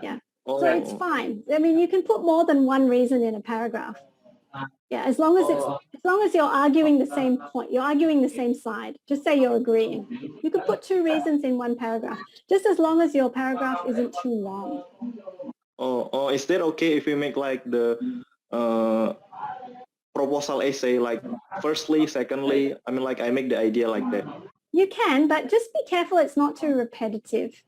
Speaker 1: Yeah. So it's fine. I mean, you can put more than one reason in a paragraph. Yeah, as long as you're arguing the same point, you're arguing the same side. Just say you're agreeing. You could put 2 reasons in one paragraph, just as long as your paragraph isn't too long.
Speaker 8: Is that okay if we make like the proposal essay, like firstly, secondly? I mean, like I make the idea like that.
Speaker 1: You can, but just be careful it's not too repetitive.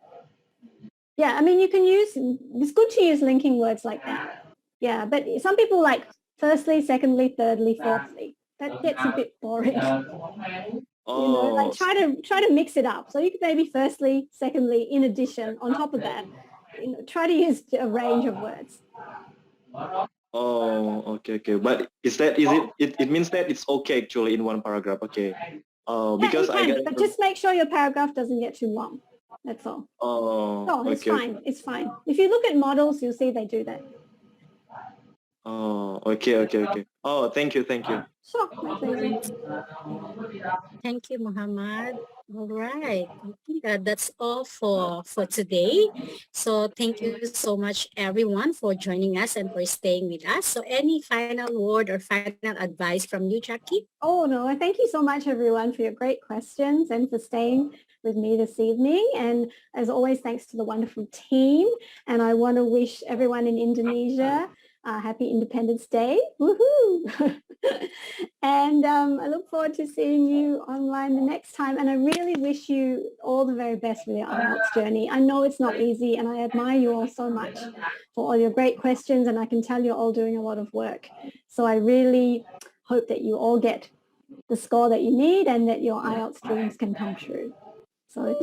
Speaker 1: Yeah, I mean, you can use, it's good to use linking words like that. Yeah, but some people like firstly, secondly, thirdly, fourthly. That gets a bit boring. You know, like try to mix it up. So you could maybe firstly, secondly, in addition, on top of that, you know, try to use a range of words.
Speaker 8: Okay. But it means that it's okay actually in one paragraph, okay? Because
Speaker 1: yeah, you can, but just make sure your paragraph doesn't get too long. That's all. It's
Speaker 8: okay.
Speaker 1: fine. It's fine. If you look at models, you'll see they do that.
Speaker 8: Okay. Oh, thank you.
Speaker 1: Sure, my pleasure.
Speaker 2: Thank you, Muhammad. All right. I think that's all for today. So thank you so much, everyone, for joining us and for staying with us. So any final word or final advice from you, Jackie?
Speaker 1: Oh, no. Thank you so much, everyone, for your great questions and for staying with me this evening. And as always, thanks to the wonderful team. And I want to wish everyone in Indonesia happy Independence Day. Woohoo! And I look forward to seeing you online the next time. And I really wish you all the very best with your IELTS journey. I know it's not easy, and I admire you all so much for all your great questions. And I can tell you're all doing a lot of work. So I really hope that you all get the score that you need and that your IELTS dreams can come true. So take